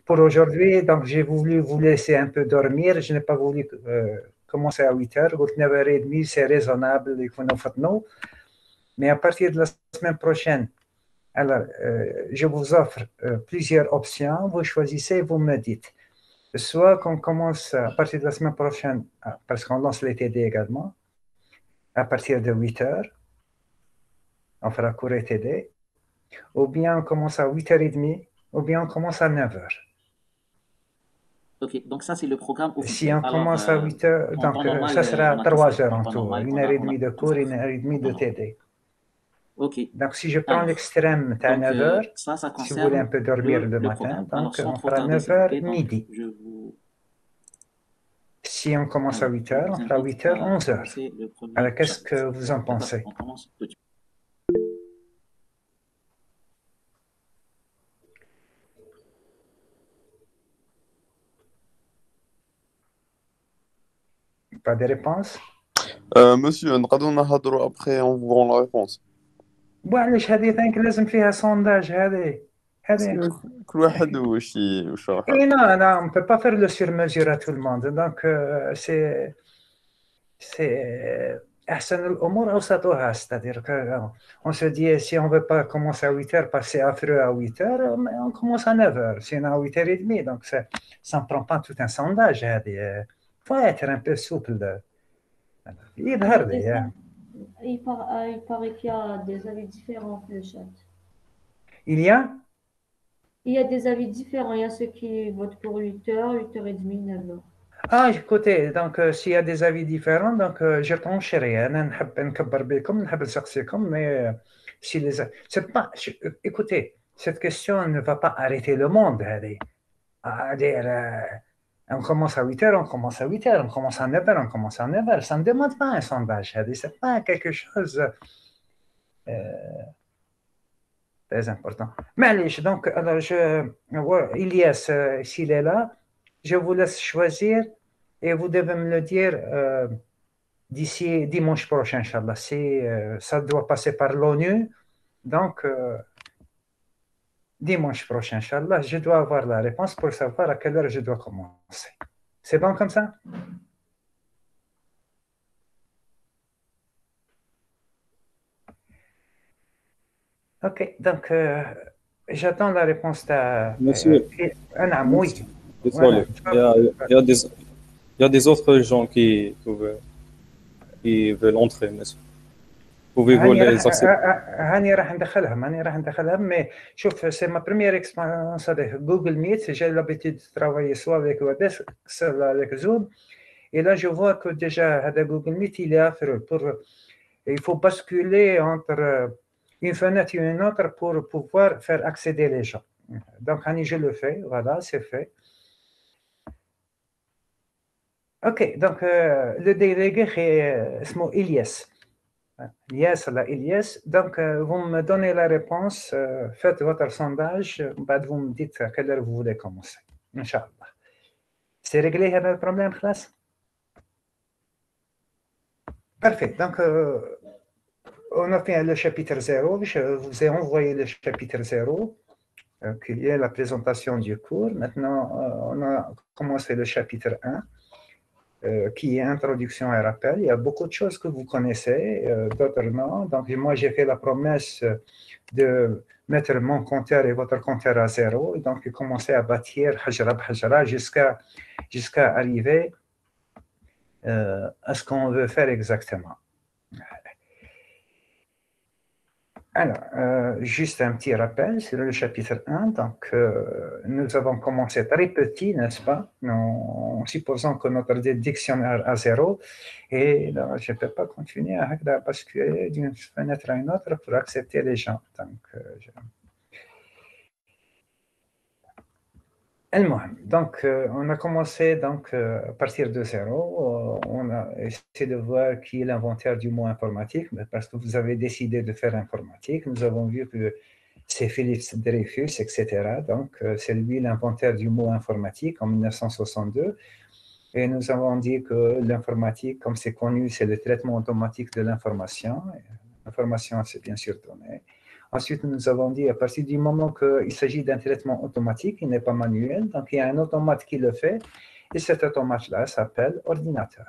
Pour aujourd'hui, donc j'ai voulu vous laisser un peu dormir. Je n'ai pas voulu commencer à 8 heures. 9h30, c'est raisonnable. Mais à partir de la semaine prochaine, alors, je vous offre plusieurs options. Vous choisissez, vous me dites. Soit qu'on commence à partir de la semaine prochaine, parce qu'on lance les TD également, à partir de 8 heures, on fera cours et TD, ou bien on commence à 8h30, ou bien on commence à 9 heures. Ok, donc ça c'est le programme Si officiel. on Alors, commence à 8 heures, en donc temps normal, ça sera on a tout 3 fait. heures En en temps tout, normal, une heure et on a demie de tout cours, fait une heure et en demie temps de normal. TD. Ok. Donc si je prends Alors, l'extrême à donc 9 heures, ça si vous voulez un concerne peu dormir le le matin, programme. Alors, donc sans on trop fera tarder, 9 s'il vous heures plaît, donc midi. je vous, Si on commence à alors, 8 je heures, on vous fera invite 8 heures, à 11 heures. commencer le premier Alors qu'est-ce que chapitre. vous en D'accord, pensez? on commence tout de suite. Pas de réponse? Monsieur, نقدروا نهضروا après on vous rend la réponse. معلش هذه ثانك لازم فيها سونداج هذه كل واحد وش راح. Et non, non, on ne peut pas faire le sur-mesure à tout le monde. Donc, c'est أحسن الأمور أوسطها. C'est-à-dire qu'on se dit, si on ne veut pas commencer à 8 heures, passer affreux à 8 heures, mais on commence à 9 heures, sinon à 8h30. Donc, ça ne prend pas tout un sondage. Il faut être un peu souple. Il y a يظهر des لي. il paraît qu'il y a des avis différents sur le chat. Il y a Il y a des avis différents. Il y a ceux qui votent pour 8 heures, 8h30, 9 heures. Ah, écoutez, donc s'il y a des avis différents, donc je trancherai. أنا نحب نكبر بكم, نحب نسقسيكم, mais si c'est pas, écoutez, cette question ne va pas arrêter le monde. Dire, on commence à 8 heures, on commence à 8 heures, on commence à 9 heures, on commence à 9 heures. Ça ne demande pas un sondage. C'est pas quelque chose très important. معليش, donc, alors Ilyes, s'il est là, je vous laisse choisir et vous devez me le dire d'ici dimanche prochain, Inch'Allah. Si ça doit passer par l'ONU, donc dimanche prochain, Inch'Allah, je dois avoir la réponse pour savoir à quelle heure je dois commencer. C'est bon comme ça? Ok, donc j'attends la réponse de Monsieur, Anam, oui. désolé. Voilà. Il y a des autres gens qui veulent entrer, monsieur. Pouvez-vous هاني les راح accepter? هاني راح ندخلهم mais شوف c'est ma première expérience avec Google Meet. J'ai l'habitude de travailler soit avec Webex, soit avec Zoom, et là je vois que déjà هذا Google Meet il est affreux. Il faut basculer entre une fenêtre et une autre pour pouvoir faire accéder les gens. Donc Hani, je le fais, voilà, c'est fait. Ok, donc le délégué c'est Ilyes. Yes, là, Ilyes. Donc, vous me donnez la réponse, faites votre sondage, vous me dites à quelle heure vous voulez commencer. Inch'Allah. C'est réglé le problème, classe? Parfait. Donc, on a fait le chapitre 0. Je vous ai envoyé le chapitre 0, qui est la présentation du cours. Maintenant, on a commencé le chapitre 1. Qui est introduction et rappel. Il y a beaucoup de choses que vous connaissez, d'autres non. Donc, moi, j'ai fait la promesse de mettre mon compteur et votre compteur à 0. Et donc, commencer à bâtir hajra bhajra jusqu'à arriver à ce qu'on veut faire exactement. Alors, juste un petit rappel, c'est le chapitre 1. Donc, nous avons commencé très petit, n'est-ce pas, en supposant que notre dictionnaire a 0. Et là, je ne peux pas continuer à basculer d'une fenêtre à une autre pour accepter les gens. Donc, donc, on a commencé donc, à partir de 0. On a essayé de voir qui est l'inventaire du mot informatique, parce que vous avez décidé de faire informatique. Nous avons vu que c'est Philippe Dreyfus, etc. Donc, c'est lui l'inventaire du mot informatique en 1962. Et nous avons dit que l'informatique, comme c'est connu, c'est le traitement automatique de l'information. L'information, c'est bien sûr donné. Ensuite, nous avons dit, à partir du moment qu'il s'agit d'un traitement automatique, il n'est pas manuel, donc il y a un automate qui le fait, et cet automate-là s'appelle ordinateur.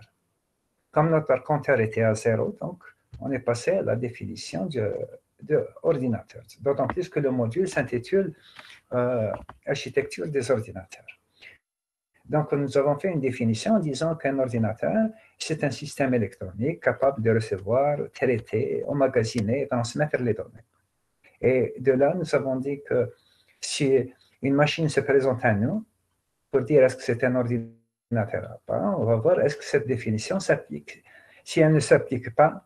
Comme notre compteur était à 0, donc on est passé à la définition de ordinateur, d'autant plus que le module s'intitule Architecture des ordinateurs. Donc, nous avons fait une définition en disant qu'un ordinateur, c'est un système électronique capable de recevoir, traiter, emmagasiner et transmettre les données. Et de là, nous avons dit que si une machine se présente à nous, pour dire est-ce que c'est un ordinateur ou pas, on va voir est-ce que cette définition s'applique. Si elle ne s'applique pas,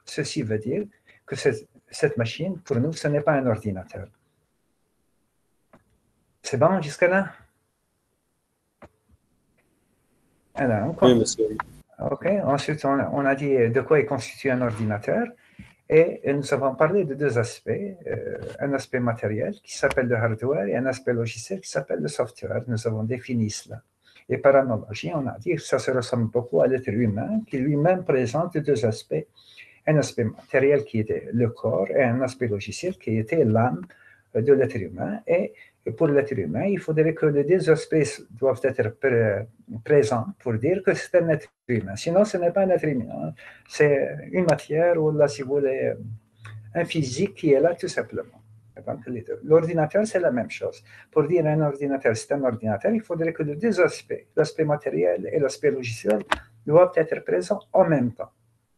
ceci veut dire que cette machine, pour nous, ce n'est pas un ordinateur. C'est bon jusqu'à là? Alors, Oui, monsieur. OK. Ensuite, on a dit de quoi est constitué un ordinateur. Et nous avons parlé de deux aspects, un aspect matériel qui s'appelle le hardware et un aspect logiciel qui s'appelle le software. Nous avons défini cela. Et par analogie, on a dit que ça se ressemble beaucoup à l'être humain qui lui-même présente deux aspects. Un aspect matériel qui était le corps et un aspect logiciel qui était l'âme de l'être humain. Et pour l'être humain, il faudrait que les deux aspects doivent être présents pour dire que c'est un être humain. Sinon, ce n'est pas un être humain. C'est une matière ou là, si vous voulez, un physique qui est là tout simplement. L'ordinateur, c'est la même chose. Pour dire un ordinateur, c'est un ordinateur, il faudrait que les deux aspects, l'aspect matériel et l'aspect logiciel, doivent être présents en même temps.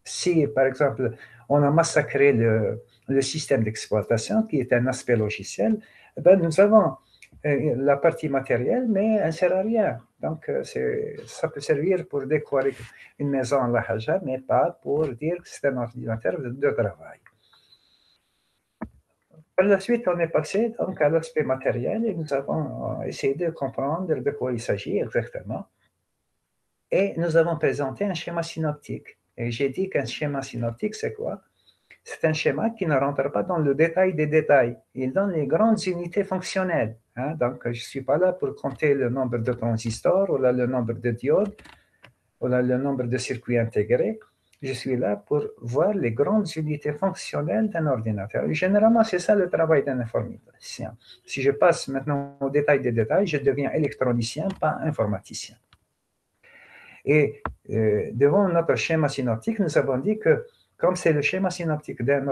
Si, par exemple, on a massacré le système d'exploitation, qui est un aspect logiciel, ben, nous avons la partie matérielle, mais elle ne sert à rien. Donc, ça peut servir pour décorer une maison en la haja, mais pas pour dire que c'est un ordinateur de travail. Par la suite, on est passé donc, à l'aspect matériel et nous avons essayé de comprendre de quoi il s'agit exactement. Et nous avons présenté un schéma synoptique. Et j'ai dit qu'un schéma synoptique, c'est quoi? C'est un schéma qui ne rentre pas dans le détail des détails. Il donne les grandes unités fonctionnelles. Hein? Donc, je ne suis pas là pour compter le nombre de transistors, ou là, le nombre de diodes, ou là, le nombre de circuits intégrés. Je suis là pour voir les grandes unités fonctionnelles d'un ordinateur. Et généralement, c'est ça le travail d'un informaticien. Si je passe maintenant au détail des détails, je deviens électronicien, pas informaticien. Et devant notre schéma synoptique, nous avons dit que comme c'est le schéma synoptique d'un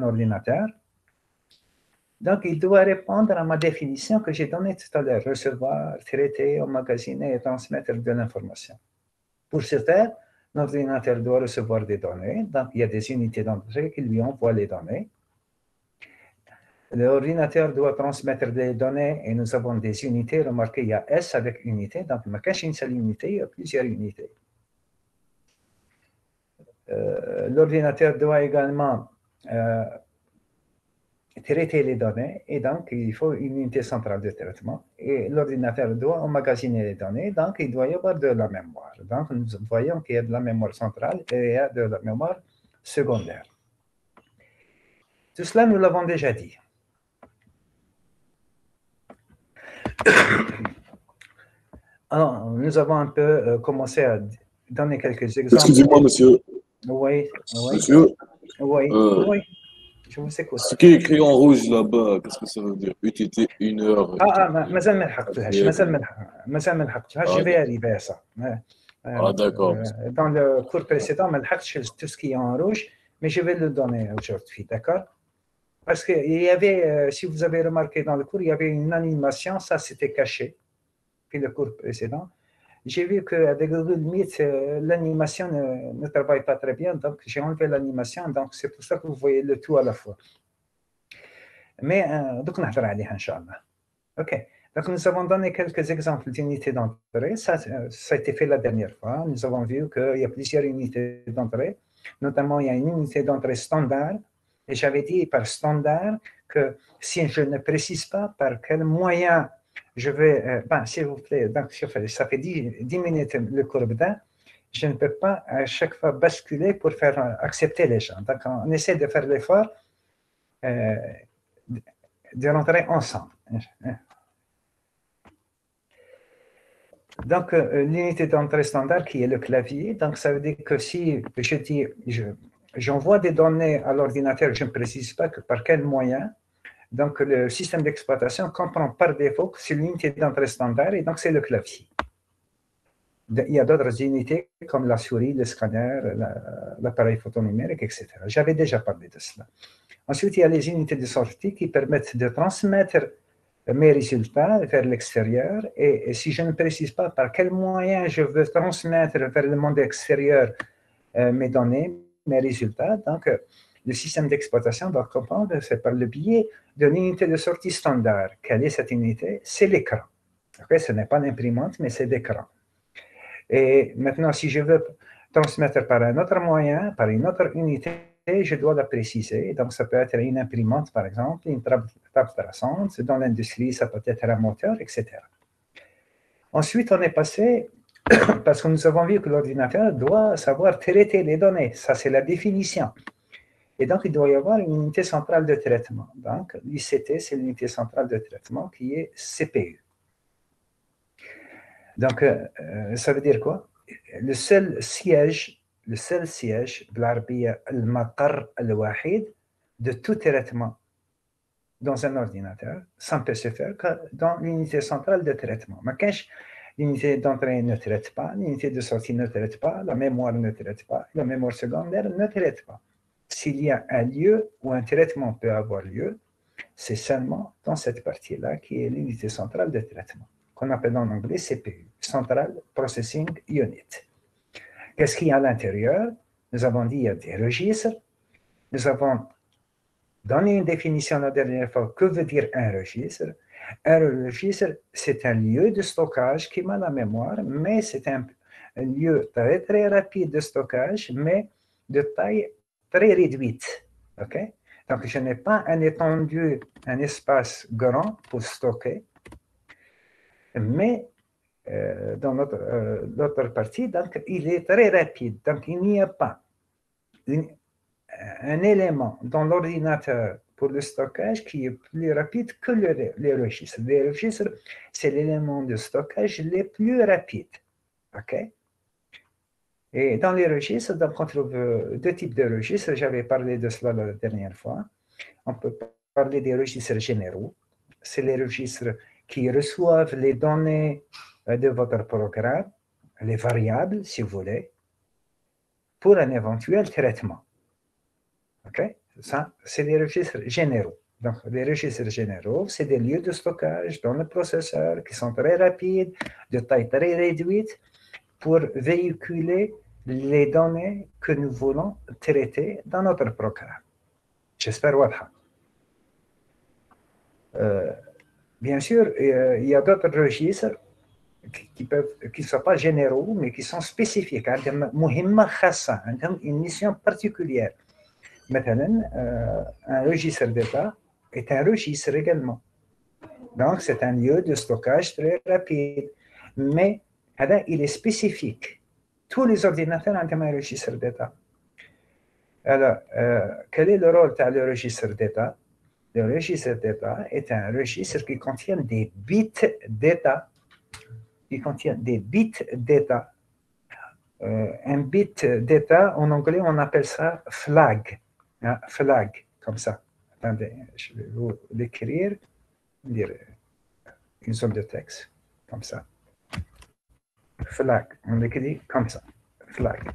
ordinateur, donc il doit répondre à ma définition que j'ai donnée tout à l'heure, recevoir, traiter, emmagasiner et transmettre de l'information. Pour ce faire, l'ordinateur doit recevoir des données, donc il y a des unités d'entrée qui lui envoient les données. L'ordinateur doit transmettre des données et nous avons des unités. Remarquez, il y a S avec unité, donc il n'y a qu'une seule unité, il y a plusieurs unités. L'ordinateur doit également traiter les données et donc il faut une unité centrale de traitement. Et l'ordinateur doit emmagasiner les données, donc il doit y avoir de la mémoire. Donc nous voyons qu'il y a de la mémoire centrale et il y a de la mémoire secondaire. Tout cela, nous l'avons déjà dit. Alors, nous avons un peu commencé à donner quelques exemples. Excusez-moi, monsieur. Oui, oui. Monsieur, Oui, oui. Je vous écoute. ce qui est écrit en rouge là-bas, qu'est-ce que ça veut dire? UTT 1 heure. مازال ما لحقتهاش مازال ما لحقتهاش je vais arriver à ça. Ah, d'accord. Dans le cours précédent, ما لحقتش tout ce qui est en rouge, mais je vais le donner aujourd'hui, d'accord? Parce qu'il y avait, si vous avez remarqué dans le cours, il y avait une animation, ça c'était caché, puis le cours précédent. J'ai vu qu'avec Google Meet, l'animation ne travaille pas très bien, donc j'ai enlevé l'animation, donc c'est pour ça que vous voyez le tout à la fois. Mais, donc, on va aller, Inch'Allah. OK. Donc, nous avons donné quelques exemples d'unités d'entrée. Ça a été fait la dernière fois. Nous avons vu qu'il y a plusieurs unités d'entrée. Notamment, il y a une unité d'entrée standard. Et j'avais dit par standard que si je ne précise pas par quel moyen je vais, s'il vous plaît, donc ça fait 10 minutes le cours d'un, je ne peux pas à chaque fois basculer pour faire accepter les gens. Donc, on essaie de faire l'effort de rentrer ensemble. Donc, l'unité d'entrée standard qui est le clavier, donc ça veut dire que si je dis j'envoie des données à l'ordinateur, je ne précise pas que par quel moyen. Donc, le système d'exploitation comprend par défaut que c'est l'unité d'entrée standard et donc c'est le clavier. Il y a d'autres unités comme la souris, le scanner, l'appareil photonumérique, etc. J'avais déjà parlé de cela. Ensuite, il y a les unités de sortie qui permettent de transmettre mes résultats vers l'extérieur. Et si je ne précise pas par quel moyen je veux transmettre vers le monde extérieur mes données, mes résultats, donc le système d'exploitation doit comprendre, c'est par le biais d'une unité de sortie standard. Quelle est cette unité? C'est l'écran. Okay? Ce n'est pas l'imprimante, mais c'est l'écran. Et maintenant, si je veux transmettre par un autre moyen, par une autre unité, je dois la préciser. Donc, ça peut être une imprimante, par exemple, une table traçante. Dans l'industrie, ça peut être un moteur, etc. Ensuite, on est passé, parce que nous avons vu que l'ordinateur doit savoir traiter les données. Ça, c'est la définition. Et donc, il doit y avoir une unité centrale de traitement. Donc, l'ICT, c'est l'unité centrale de traitement qui est CPU. Donc, ça veut dire quoi? Le seul siège, بالعربية المقر الوحيد de tout traitement dans un ordinateur, ça ne peut se faire que dans l'unité centrale de traitement. Mais quand l'unité d'entrée ne traite pas, l'unité de sortie ne traite pas, la mémoire ne traite pas, la mémoire secondaire ne traite pas. S'il y a un lieu où un traitement peut avoir lieu, c'est seulement dans cette partie-là qui est l'unité centrale de traitement, qu'on appelle en anglais CPU, Central Processing Unit. Qu'est-ce qu'il y a à l'intérieur? Nous avons dit qu'il y a des registres. Nous avons donné une définition la dernière fois. Que veut dire un registre? Un registre, c'est un lieu de stockage qui met la mémoire, mais c'est un lieu très, très rapide de stockage, mais de taille très réduite. Okay? Donc, je n'ai pas un étendu, un espace grand pour stocker, mais dans l'autre partie, donc, il est très rapide. Donc, il n'y a pas un élément dans l'ordinateur pour le stockage qui est plus rapide que les registres. Les registres, c'est l'élément de stockage le plus rapide. Okay? Et dans les registres, donc, on trouve deux types de registres. J'avais parlé de cela la dernière fois. On peut parler des registres généraux. C'est les registres qui reçoivent les données de votre programme, les variables, si vous voulez, pour un éventuel traitement. Okay? Ça, c'est les registres généraux. Donc, les registres généraux, c'est des lieux de stockage dans le processeur qui sont très rapides, de taille très réduite, pour véhiculer les données que nous voulons traiter dans notre programme. J'espère واضحة. Bien sûr, il y a d'autres registres qui ne sont pas généraux, mais qui sont spécifiques. مهمة خاصة, une mission particulière. Maintenant, un registre d'état est un registre également. Donc, c'est un lieu de stockage très rapide. Mais il est spécifique. Tous les ordinateurs ont un registre d'état. Alors, quel est le rôle du registre d'état? Le registre d'état est un registre qui contient des bits d'état. Un bit d'état, en anglais, on appelle ça flag. Hein, flag, comme ça. Attendez, je vais vous l'écrire. Dire une zone de texte, comme ça. Flag, on l'écrit comme ça. Flag.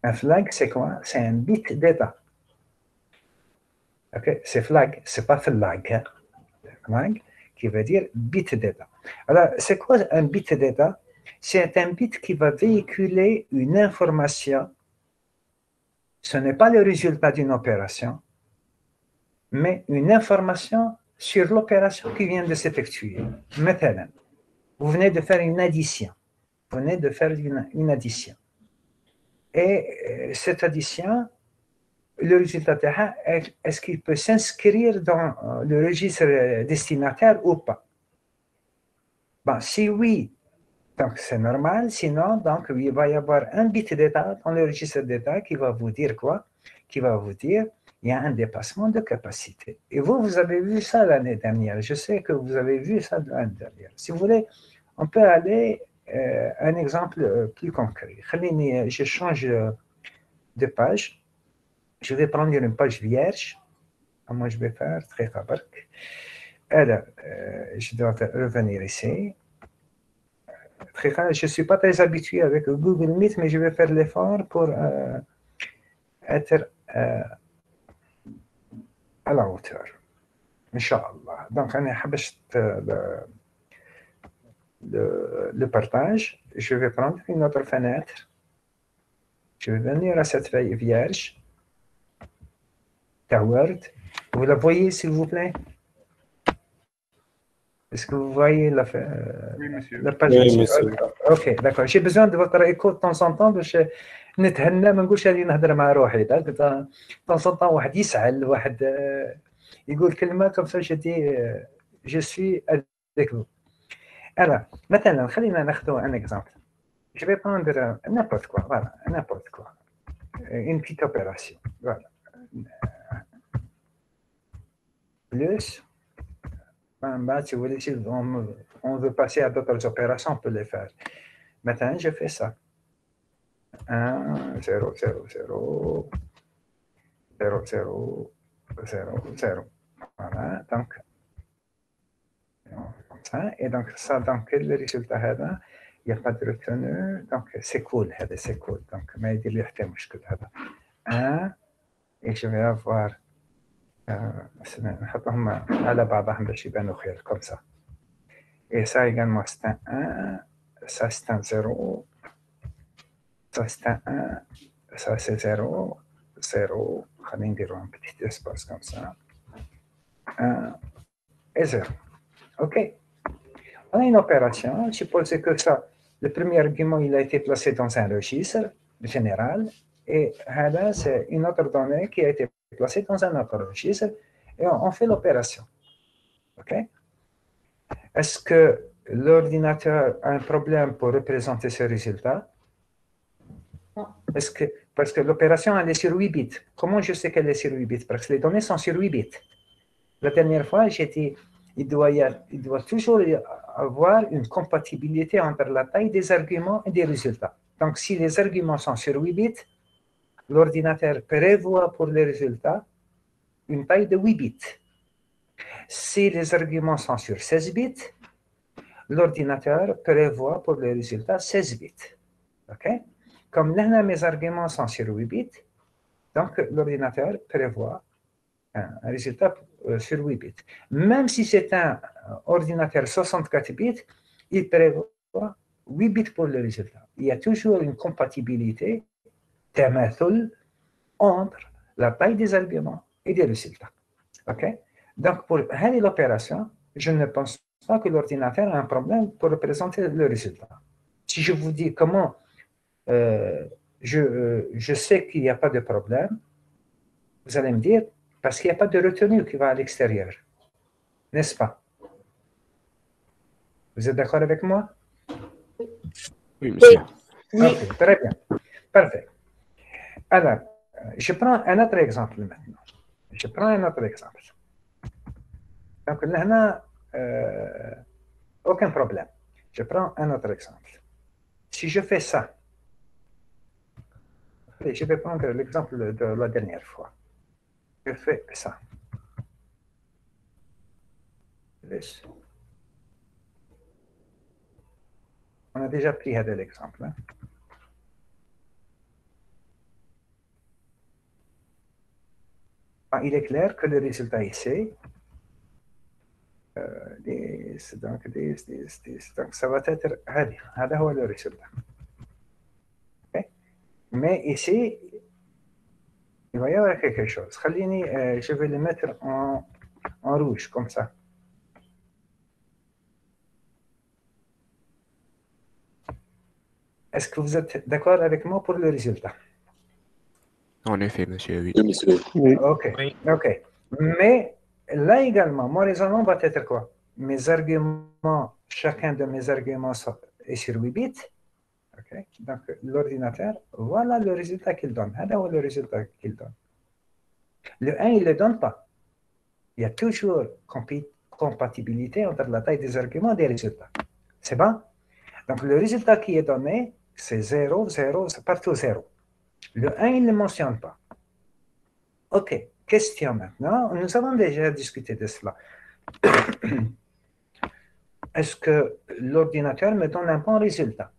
Un flag, c'est quoi? C'est un bit d'état. Okay? C'est flag, c'est pas flag. Hein? Flag, qui veut dire bit d'état. Alors, c'est quoi un bit d'état? C'est un bit qui va véhiculer une information. Ce n'est pas le résultat d'une opération, mais une information sur l'opération qui vient de s'effectuer. Maintenant, vous venez de faire une addition. Vous venez de faire une addition. Et cette addition, le résultat, est-ce qu'il peut s'inscrire dans le registre destinataire ou pas? Bon, si oui, donc c'est normal. Sinon, donc, il va y avoir un bit d'état dans le registre d'état qui va vous dire quoi? Qui va vous dire il y a un dépassement de capacité. Et vous avez vu ça l'année dernière. Je sais que vous avez vu ça l'année dernière. Si vous voulez, on peut aller un exemple plus concret. Je change de page. Je vais prendre une page vierge. Moi, je vais faire très fabrique. Alors, je dois revenir ici. Je ne suis pas très habitué avec Google Meet, mais je vais faire l'effort pour être à la hauteur. Inch'Allah. Donc, on a le partage. Je vais prendre une autre fenêtre. Je vais venir à cette feuille vierge. Word. Vous la voyez, s'il vous plaît? Est-ce que vous voyez la page? Oui, monsieur. Ok, d'accord. J'ai besoin de votre écho de temps en temps باش نتهنى ما نقولش هذه نهضر مع روحي. De temps en temps واحد يسعل واحد يقول كلمة comme ça je dis je suis avec vous. Alors, مثلا خلينا ناخذ un exemple. Je vais prendre n'importe quoi, voilà, n'importe quoi. Une petite opération, voilà. Plus, si vous voulez, si on veut passer à d'autres opérations, on peut les faire. Maintenant, je fais ça. 1, 0, 0, 0, 0, 0, 0, 0. Voilà, donc, comme ça. Et donc, ça, donc, le résultat, il n'y a pas de retenue. Donc, c'est cool, c'est cool. Donc, mais il y a des مشكل هذا. 1, et je vais avoir نحطهم على بعضهم باش يبانوا خير comme ça. Et ça également c'est un 1, ça c'est un 0, ça c'est un 1, ça c'est 0, 0, خلينا نديروا un petit espace comme ça. 1 et 0. OK. On a une opération, supposez que ça, le premier argument il a été placé dans un registre général et là c'est une autre donnée qui a été placée dans un autre registre et on fait l'opération. OK? Est-ce que l'ordinateur a un problème pour représenter ce résultat? Non. Parce que l'opération elle est sur 8 bits. Comment je sais qu'elle est sur 8 bits? Parce que les données sont sur 8 bits. La dernière fois, j'ai dit il doit toujours y avoir une compatibilité entre la taille des arguments et des résultats. Donc, si les arguments sont sur 8 bits, l'ordinateur prévoit pour les résultats une taille de 8 bits. Si les arguments sont sur 16 bits, l'ordinateur prévoit pour les résultats 16 bits. OK? Comme là, mes arguments sont sur 8 bits, donc l'ordinateur prévoit un résultat sur 8 bits. Même si c'est un ordinateur 64 bits, il prévoit 8 bits pour le résultat. Il y a toujours une compatibilité entre la taille des arguments et des résultats. OK? Donc, pour l'opération, je ne pense pas que l'ordinateur a un problème pour représenter le résultat. Si je vous dis comment je sais qu'il n'y a pas de problème, vous allez me dire, parce qu'il n'y a pas de retenue qui va à l'extérieur. N'est-ce pas? Vous êtes d'accord avec moi? Oui, monsieur. Ok, très bien. Parfait. Alors, je prends un autre exemple maintenant. Donc là, aucun problème. Je prends un autre exemple. Si je fais ça, je vais prendre l'exemple de la dernière fois. Je fais ça. On a déjà pris l'exemple. Hein? Il est clair que le résultat ici, donc ça va être هذا le résultat. Okay? Mais ici, il va y avoir quelque chose. Je vais le mettre en rouge, comme ça. Est-ce que vous êtes d'accord avec moi pour le résultat? En effet, monsieur, oui. Oui, monsieur. Oui. OK. OK. Mais là également, mon raisonnement va être quoi? Chacun de mes arguments est sur 8 bits. Okay. Donc, l'ordinateur, voilà le résultat qu'il donne. Voilà le résultat qu'il donne. Le 1, il ne le donne pas. Il y a toujours compatibilité entre la taille des arguments et des résultats. C'est bon? Donc, le résultat qui est donné, c'est 0, 0, c'est partout 0. Le 1, il ne mentionne pas. OK, question maintenant. Nous avons déjà discuté de cela. Est-ce que l'ordinateur me donne un bon résultat?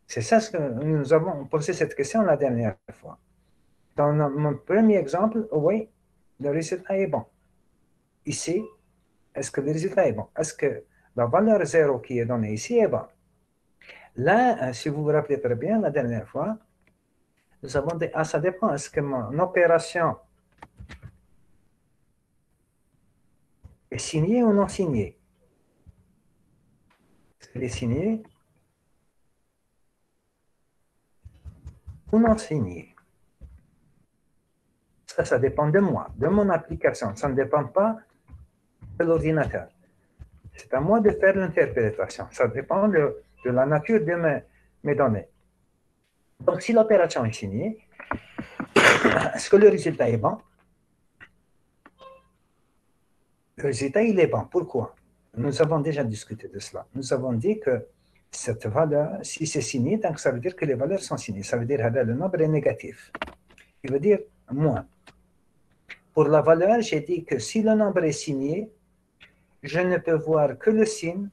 C'est ça ce que nous avons posé cette question la dernière fois. Dans mon premier exemple, oui, le résultat est bon. Ici, est-ce que le résultat est bon? Est-ce que la valeur 0 qui est donnée ici est bonne? Là, si vous vous rappelez très bien, la dernière fois, nous avons dit, ah, ça dépend, est-ce que mon opération est signée ou non signée? Est-ce qu'elle est signée ou non signée? Ça dépend de moi, de mon application. Ça ne dépend pas de l'ordinateur. C'est à moi de faire l'interprétation. Ça dépend de la nature de mes données. Donc, si l'opération est signée, est-ce que le résultat est bon? Le résultat, il est bon. Pourquoi? Nous avons déjà discuté de cela. Nous avons dit que cette valeur, si c'est signé, donc ça veut dire que les valeurs sont signées. Ça veut dire que le nombre est négatif. Il veut dire moins. Pour la valeur, j'ai dit que si le nombre est signé, je ne peux voir que le signe,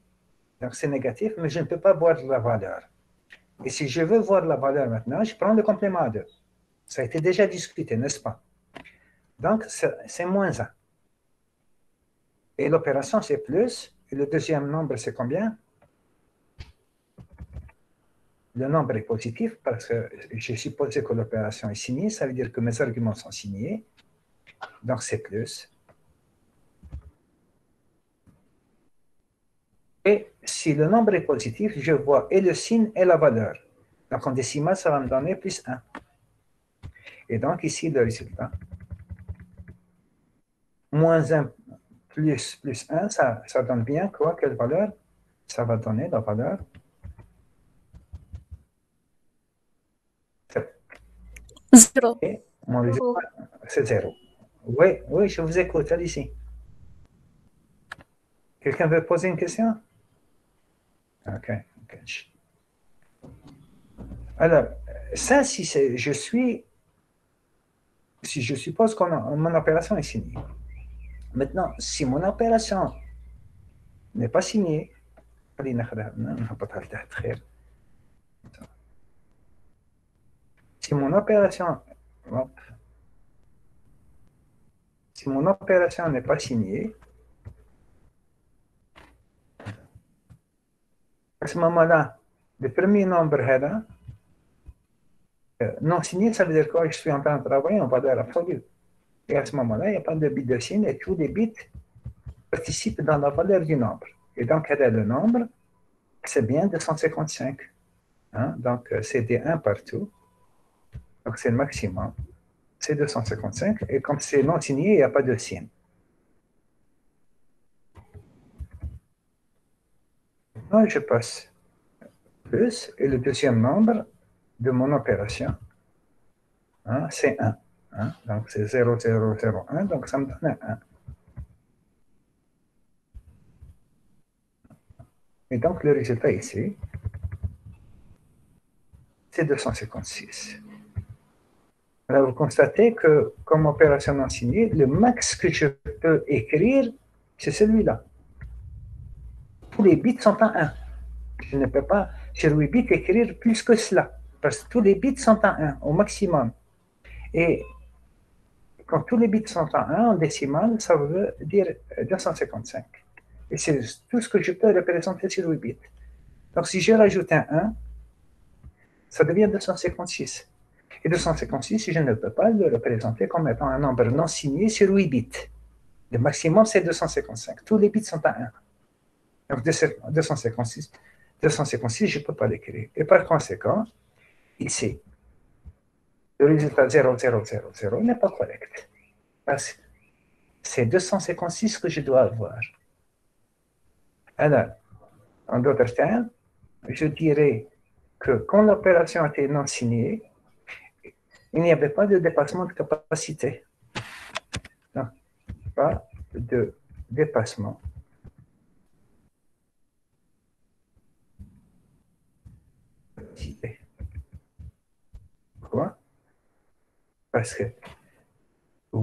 donc c'est négatif, mais je ne peux pas voir la valeur. Et si je veux voir la valeur maintenant, je prends le complément à 2. Ça a été déjà discuté, n'est-ce pas? Donc, c'est moins 1. Et l'opération, c'est plus. Et le deuxième nombre, c'est combien? Le nombre est positif parce que j'ai supposé que l'opération est signée. Ça veut dire que mes arguments sont signés. Donc, c'est plus. Et si le nombre est positif, je vois et le signe et la valeur. Donc, en décimal, ça va me donner plus 1. Et donc, ici, le résultat. Moins 1 plus 1, ça donne bien quoi? Quelle valeur? Ça va donner la valeur 0. et mon résultat, c'est 0. Oui, oui, je vous écoute, allez-y. Quelqu'un veut poser une question? OK. Alors, ça, si je suppose que mon opération est signée. Maintenant, si mon opération n'est pas signée, si mon opération n'est pas signée, à ce moment-là, le premier nombre non signé, ça veut dire quoi? Je suis en train de travailler en valeur absolue. Et à ce moment-là, il n'y a pas de bit de signe et tous les bits participent dans la valeur du nombre. Et donc, quel est le nombre? C'est bien 255. Hein? Donc, c'est des 1 partout. Donc, c'est le maximum. C'est 255. Et comme c'est non signé, il n'y a pas de signe. Maintenant, je passe plus. Et le deuxième nombre de mon opération, hein, c'est 1. Hein? Donc, c'est 0, 0, 0, 1. Donc, ça me donne 1. Et donc, le résultat ici, c'est 256. Alors, vous constatez que, comme opération non signée, le max que je peux écrire, c'est celui-là. Tous les bits sont en 1. Je ne peux pas, sur 8 bits, écrire plus que cela, parce que tous les bits sont en 1, au maximum. Et quand tous les bits sont en 1, en décimal, ça veut dire 255. Et c'est tout ce que je peux représenter sur 8 bits. Donc, si je rajoute un 1, ça devient 256. Et 256, je ne peux pas le représenter comme étant un nombre non signé sur 8 bits. Le maximum, c'est 255. Tous les bits sont à 1. Donc, 256, je ne peux pas l'écrire. Et par conséquent, ici, le résultat 0, 0, 0, 0 n'est pas correct. Parce que c'est 256 que je dois avoir. Alors, en d'autres termes, je dirais que quand l'opération était non signée, il n'y avait pas de dépassement de capacité. Non, pas de dépassement. Pourquoi? Parce que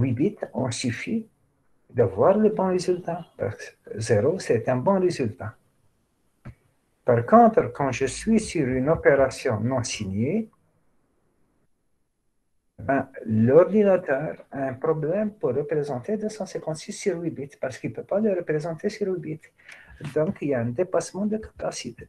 8 bits, on suffit d'avoir le bon résultat. Parce que 0, c'est un bon résultat. Par contre, quand je suis sur une opération non signée, l'ordinateur a un problème pour représenter 256 sur 8 bits parce qu'il ne peut pas le représenter sur 8 bits. Donc, il y a un dépassement de capacité.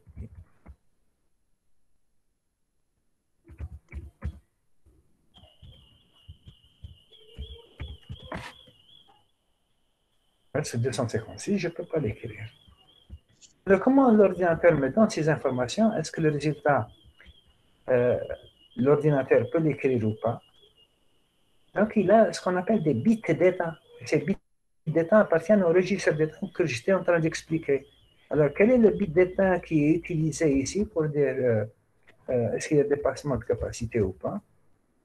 C'est 256, je ne peux pas l'écrire. Alors, comment l'ordinateur me donne ces informations? Est-ce que le résultat, l'ordinateur peut l'écrire ou pas? Donc, il a ce qu'on appelle des bits d'état. Ces bits d'état appartiennent au registre d'état que j'étais en train d'expliquer. Alors, quel est le bit d'état qui est utilisé ici pour dire est-ce qu'il y a dépassement de capacité ou pas?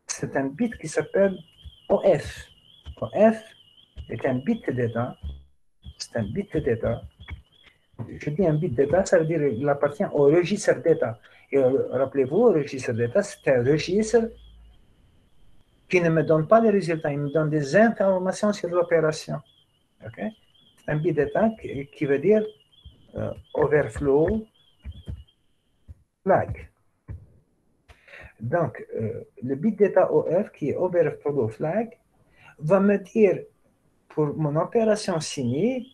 C'est un bit qui s'appelle OF. OF est un bit d'état. C'est un bit d'état. Je dis un bit d'état, ça veut dire qu'il appartient au registre d'état. Et rappelez-vous, le registre d'état, c'est un registre qui ne me donne pas les résultats, il me donne des informations sur l'opération. Okay? C'est un bit d'état qui veut dire overflow flag. Donc, le bit d'état OF, qui est overflow flag, va me dire pour mon opération signée,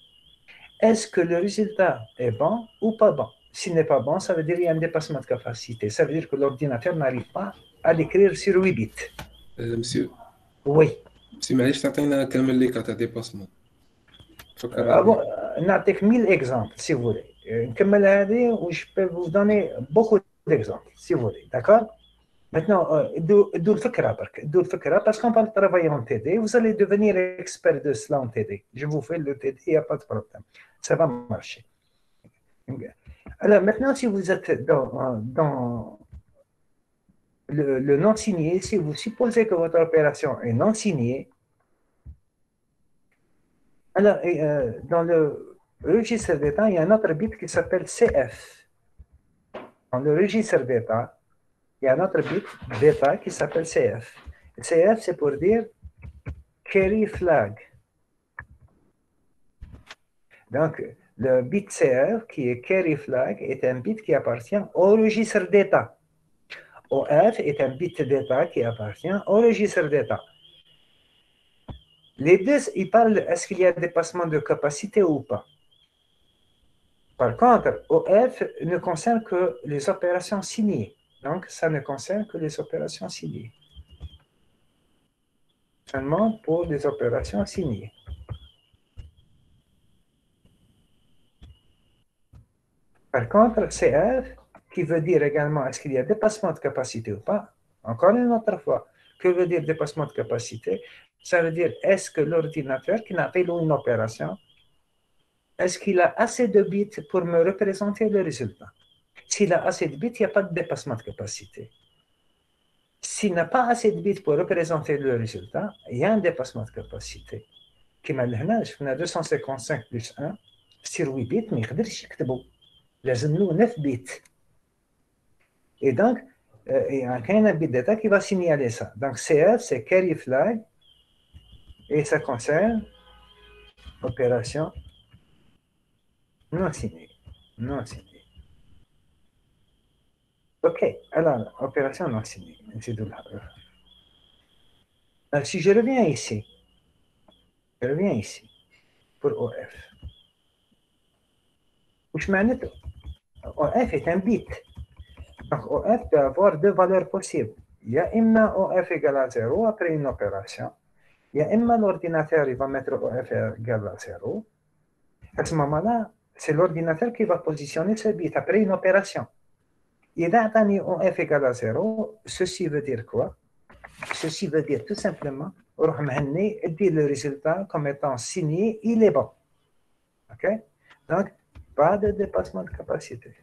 est-ce que le résultat est bon ou pas bon? S'il n'est pas bon, ça veut dire qu'il y a un dépassement de capacité. Ça veut dire que l'ordinateur n'arrive pas à l'écrire sur 8 bits. Monsieur, Oui. si معليش تعطينا كامل لي كاتا ديباسمون نعطيك 1000 exemples si vous voulez. نكمل هذه و je peux vous donner beaucoup d'exemples si vous voulez. D'accord? Maintenant, d'où le fikra برك. D'où le fikra parce qu'on va travailler en TD. Vous allez devenir expert de cela en TD. Je vous fais le TD, il n'y a pas de problème. Ça va marcher. Alors maintenant, si vous êtes dans le non signé, si vous supposez que votre opération est non signée, alors dans le registre d'état, il y a un autre bit qui s'appelle CF. Dans le registre d'état, il y a un autre bit d'état qui s'appelle CF. CF, c'est pour dire carry flag. Donc, le bit CF, qui est carry flag, est un bit qui appartient au registre d'état. OF est un bit d'état qui appartient au registre d'état. Les deux, ils parlent est-ce qu'il y a dépassement de capacité ou pas. Par contre, OF ne concerne que les opérations signées. Donc, ça ne concerne que les opérations signées. Seulement pour les opérations signées. Par contre, CF, qui veut dire également est-ce qu'il y a dépassement de capacité ou pas, encore une autre fois, que veut dire dépassement de capacité? Ça veut dire est-ce que l'ordinateur qui n'a pas une opération, est-ce qu'il a assez de bits pour me représenter le résultat? S'il a assez de bits, il n'y a pas de dépassement de capacité. S'il n'a pas assez de bits pour représenter le résultat, il y a un dépassement de capacité. Comme on a 255 plus 1 sur 8 bits, mais il ne peut pas لازم له 9 bits. Et donc, il y a un bit d'état qui va signaler ça. Donc, CF, c'est carry flag, et ça concerne opération non signée. Non signée. OK, alors, opération non signée. C'est de là. Alors, si je reviens ici, pour OF. وش معناته؟ OF est un bit. Donc, OF peut avoir deux valeurs possibles. Il y a إما OF égale à 0 après une opération. Il y a إما l'ordinateur il va mettre OF égale à 0. À ce moment-là, c'est l'ordinateur qui va positionner ce bit après une opération. إذا أعطاني OF égale à 0, ceci veut dire quoi? Ceci veut dire tout simplement روح مهني ادي le résultat comme étant signé, il est bon. OK? Donc, pas de dépassement de capacité.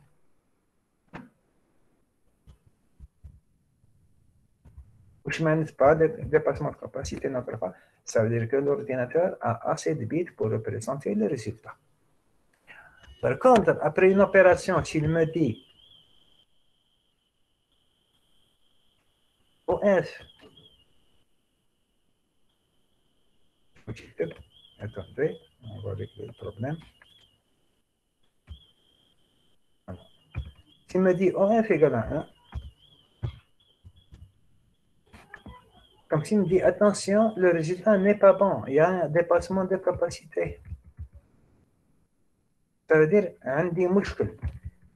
Je ne mène pas de dépassement de capacité notre fois. Ça veut dire que l'ordinateur a assez de bits pour représenter le résultat. Par contre, après une opération, s'il me dit OF Attendez, on va régler le problème. Voilà. S'il me dit OF égale à 1, comme s'il me dit attention, le résultat n'est pas bon, il y a un dépassement de capacité. Ça veut dire, عندي مشكل.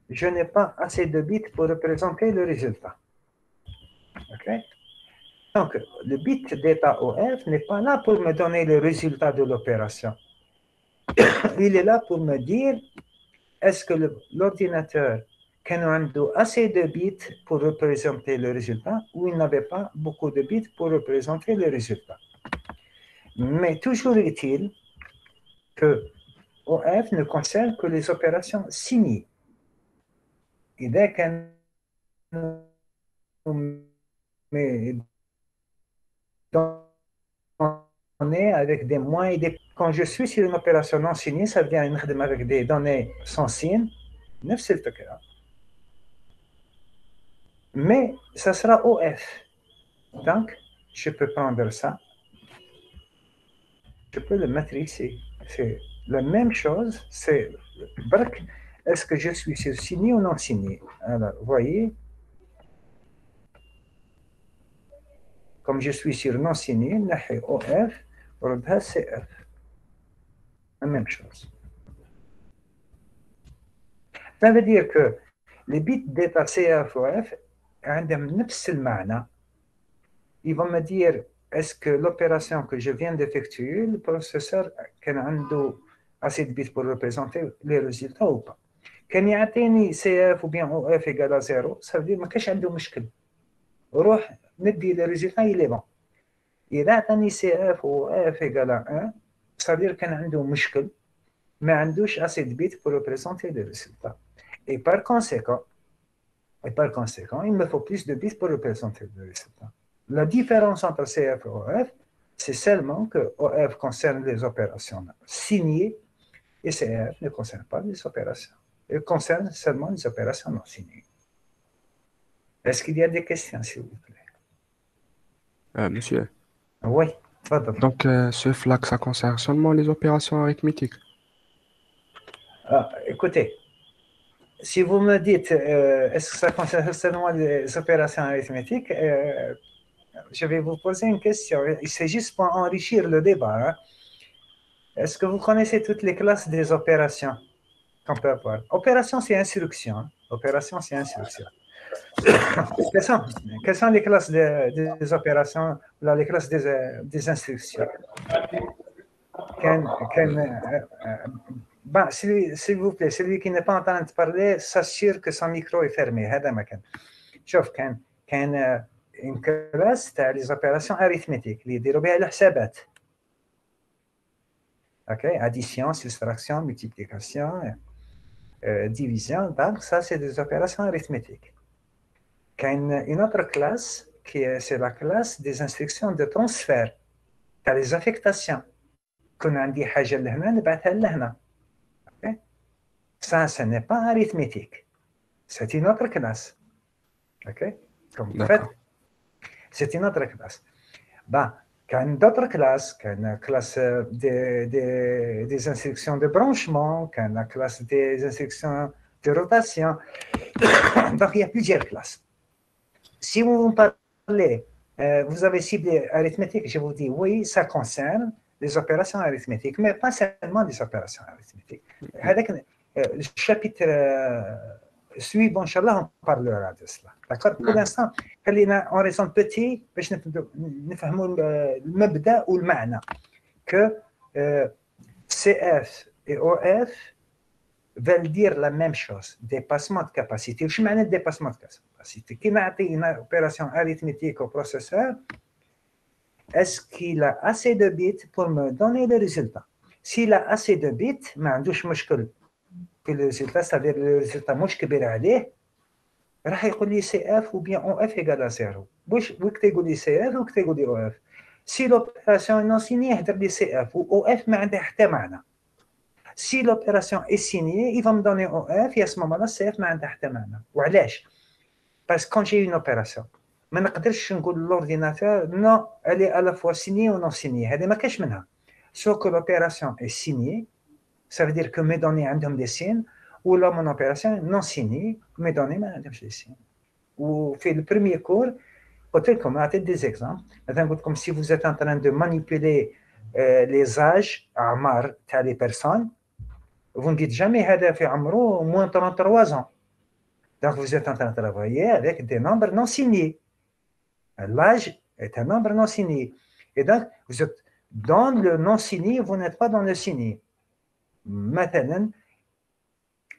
Je n'ai pas assez de bits pour représenter le résultat. Ok? Donc, le bit d'état OF n'est pas là pour me donner le résultat de l'opération. Il est là pour me dire est-ce que l'ordinateur a assez de bits pour représenter le résultat ou il n'avait pas beaucoup de bits pour représenter le résultat. Mais toujours est-il que OF ne concerne que les opérations signées. Et dès qu'on données avec des moins et des... Quand je suis sur une opération non signée, ça veut dire avec des données sans signe, mais ça sera OF. Donc, je peux prendre ça, je peux le mettre ici. C'est la même chose, c'est est-ce que je suis sur signé ou non signé? Alors, vous voyez, comme je suis sur non signé, OF, CF. La même chose. Ça veut dire que les bits d'état CF OF ils vont me dire est-ce que l'opération que je viens d'effectuer, le processeur a assez de bits pour représenter les résultats ou pas. Quand il y a CF ou bien OF égale à 0, ça veut dire que je n'ai pas de problème. روح ندي le résultat, il est bon. إذا أعطاني CF ou OF égale à 1, ça veut dire qu'il عنده مشكل ما عندوش assez de bits pour représenter les résultats. Et par conséquent, il me faut plus de bits pour représenter le résultat. La différence entre CF et OF, c'est seulement que OF concerne les opérations signées et CF ne concerne pas les opérations. Il concerne seulement les opérations non signées. Est-ce qu'il y a des questions, s'il vous plaît? Monsieur, Oui, pardon. donc ce flag, ça concerne seulement les opérations arithmétiques. Écoutez, si vous me dites est-ce que ça concerne seulement les opérations arithmétiques, je vais vous poser une question. C'est juste pour enrichir le débat. Hein. Est-ce que vous connaissez toutes les classes des opérations qu'on peut avoir? Opération, c'est instruction. Opération, c'est instruction. Quelles sont les classes des opérations, là, les classes des instructions? S'il vous plaît, celui qui n'est pas en train de parler, s'assure que son micro est fermé. شوف كان une classe تاع les opérations arithmétiques اللي يديروا بها الحسابات. OK, addition, soustraction, multiplication, division, donc ça c'est des opérations arithmétiques. Une autre classe c'est la classe des instructions de transfert, تاع les affectations. كون عندي حاجة لهنا نبعثها لهنا. Ça, ce n'est pas arithmétique. C'est une autre classe. OK? Comme vous faites, c'est une autre classe. Quand d'autres classes, quand la classe des instructions de branchement, quand la classe des instructions de rotation. Donc, il y a plusieurs classes. Si vous me parlez, vous avez ciblé arithmétique, je vous dis oui, ça concerne les opérations arithmétiques, mais pas seulement les opérations arithmétiques. Le chapitre suivant, Inch'Allah, on parlera de cela. D'accord? Pour l'instant, on raisonne petit, باش نفهموا المبدأ والمعنى que CF et OF veulent dire la même chose, dépassement de capacité. وش معنى dépassement de capacité? كي نعطي une opération arithmétique au processeur, est-ce qu'il a assez de bits pour me donner le résultat? S'il a assez de bits, ما عندوش مشكل que le résultat, c'est-à-dire le résultat مش كبير عليه, راح يقول لي CF ou bien OF égale à 0. وقت يقول لي CF وقت يقول لي OF. Si l'opération est non signée, يهدر لي CF ou OF ما عندها حتى معنى. Si l'opération est signée, il va me donner OF et à ce moment-là, CF ما عندها حتى معنى. وعلاش؟ Parce que quand j'ai une opération, ما نقدرش نقول لورديناتور non, elle est à la fois signée ou non signée. هذه ما كاش منها. soit que l'opération est signée, ça veut dire que mes données ont des signes, ou là, mon opération est non signée, mes données n'ont des signes. Ou fait le premier cours, peut-être qu'on a des exemples. Comme si vous êtes en train de manipuler les âges à les personnes, vous ne dites jamais هذا في عمره moins 33 ans. Donc vous êtes en train de travailler avec des nombres non signés. L'âge est un nombre non signé. Et donc vous êtes dans le non signé, vous n'êtes pas dans le signé. Maintenant,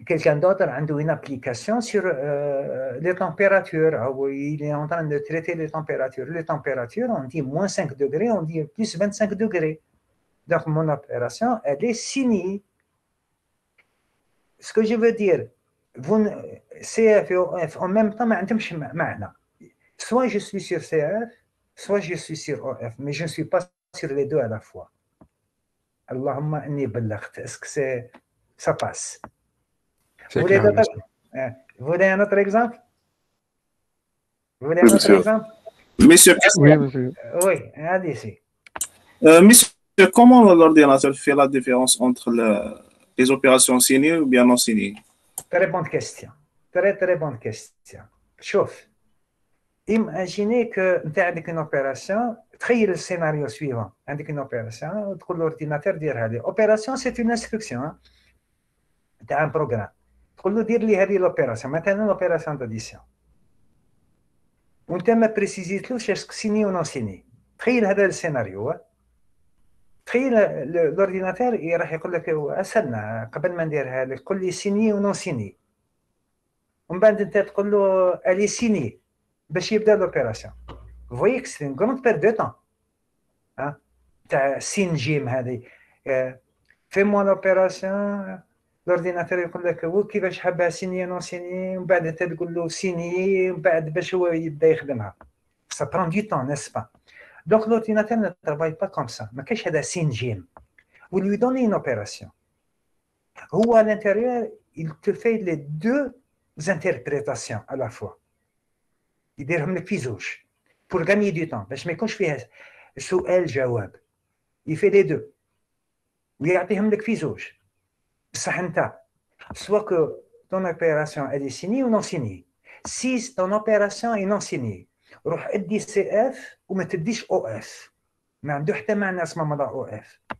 quelqu'un d'autre a une application sur les températures. Il est en train de traiter les températures. Les températures, on dit moins 5 degrés, on dit plus 25 degrés. Donc, mon opération, elle est signée. Ce que je veux dire, CF et OF, en même temps, soit je suis sur CF, soit je suis sur OF, mais je ne suis pas sur les deux à la fois. Allahumma anni ballaght. Est-ce que ça passe? Vous voulez un autre exemple? Vous voulez un autre exemple? Monsieur, Oui, monsieur. Oui, allez-y. monsieur, comment l'ordinateur fait la différence entre les opérations signées ou bien non signées? Très bonne question. Très, très bonne question. Chauffe. Imaginez que tu as une opération, تخيل le scénario suivant. عندك une opération, تقول l'ordinateur دير هذه. Opération, c'est une instruction. Tu as un programme. تقول له دير لي هذه l'opération. Maintenant, l'opération d'addition. وانت ما بريسيزيتلوش اسك سيني ولا سيني. تخيل هذا السيناريو. تخيل l'ordinateur راح يقول لك استنى قبل ما نديرها لك قول لي سيني ونون سيني. ومن بعد انت تقول له الي سيني باش يبدا l'opération. Vous voyez que c'est une grande perte de temps. Hein? تاع سين جيم هذه. Fais-moi l'opération. L'ordinateur يقول لك هو كيفاش حابها سيني نون سيني ومن بعد انت تقول له سيني ومن بعد باش هو يبدا يخدمها. Ça prend du temps, n'est-ce pas? Donc l'ordinateur ne travaille pas comme ça. ما كاينش هذا سين جيم. Vous lui donnez une opération. هو à l'intérieur, il te fait les deux interprétations à la fois. يديرهم لك في زوج. Pour gagner du temps. باش ما يكونش فيها سؤال جواب. Il fait les deux. ويعطيهم لك في زوج. بصح انت soit que ton opération elle est signée ou non signée. Si ton opération est non signée, روح ادي CF وما تديش OF. ما عنده حتى معنى اسمه موضوع OF.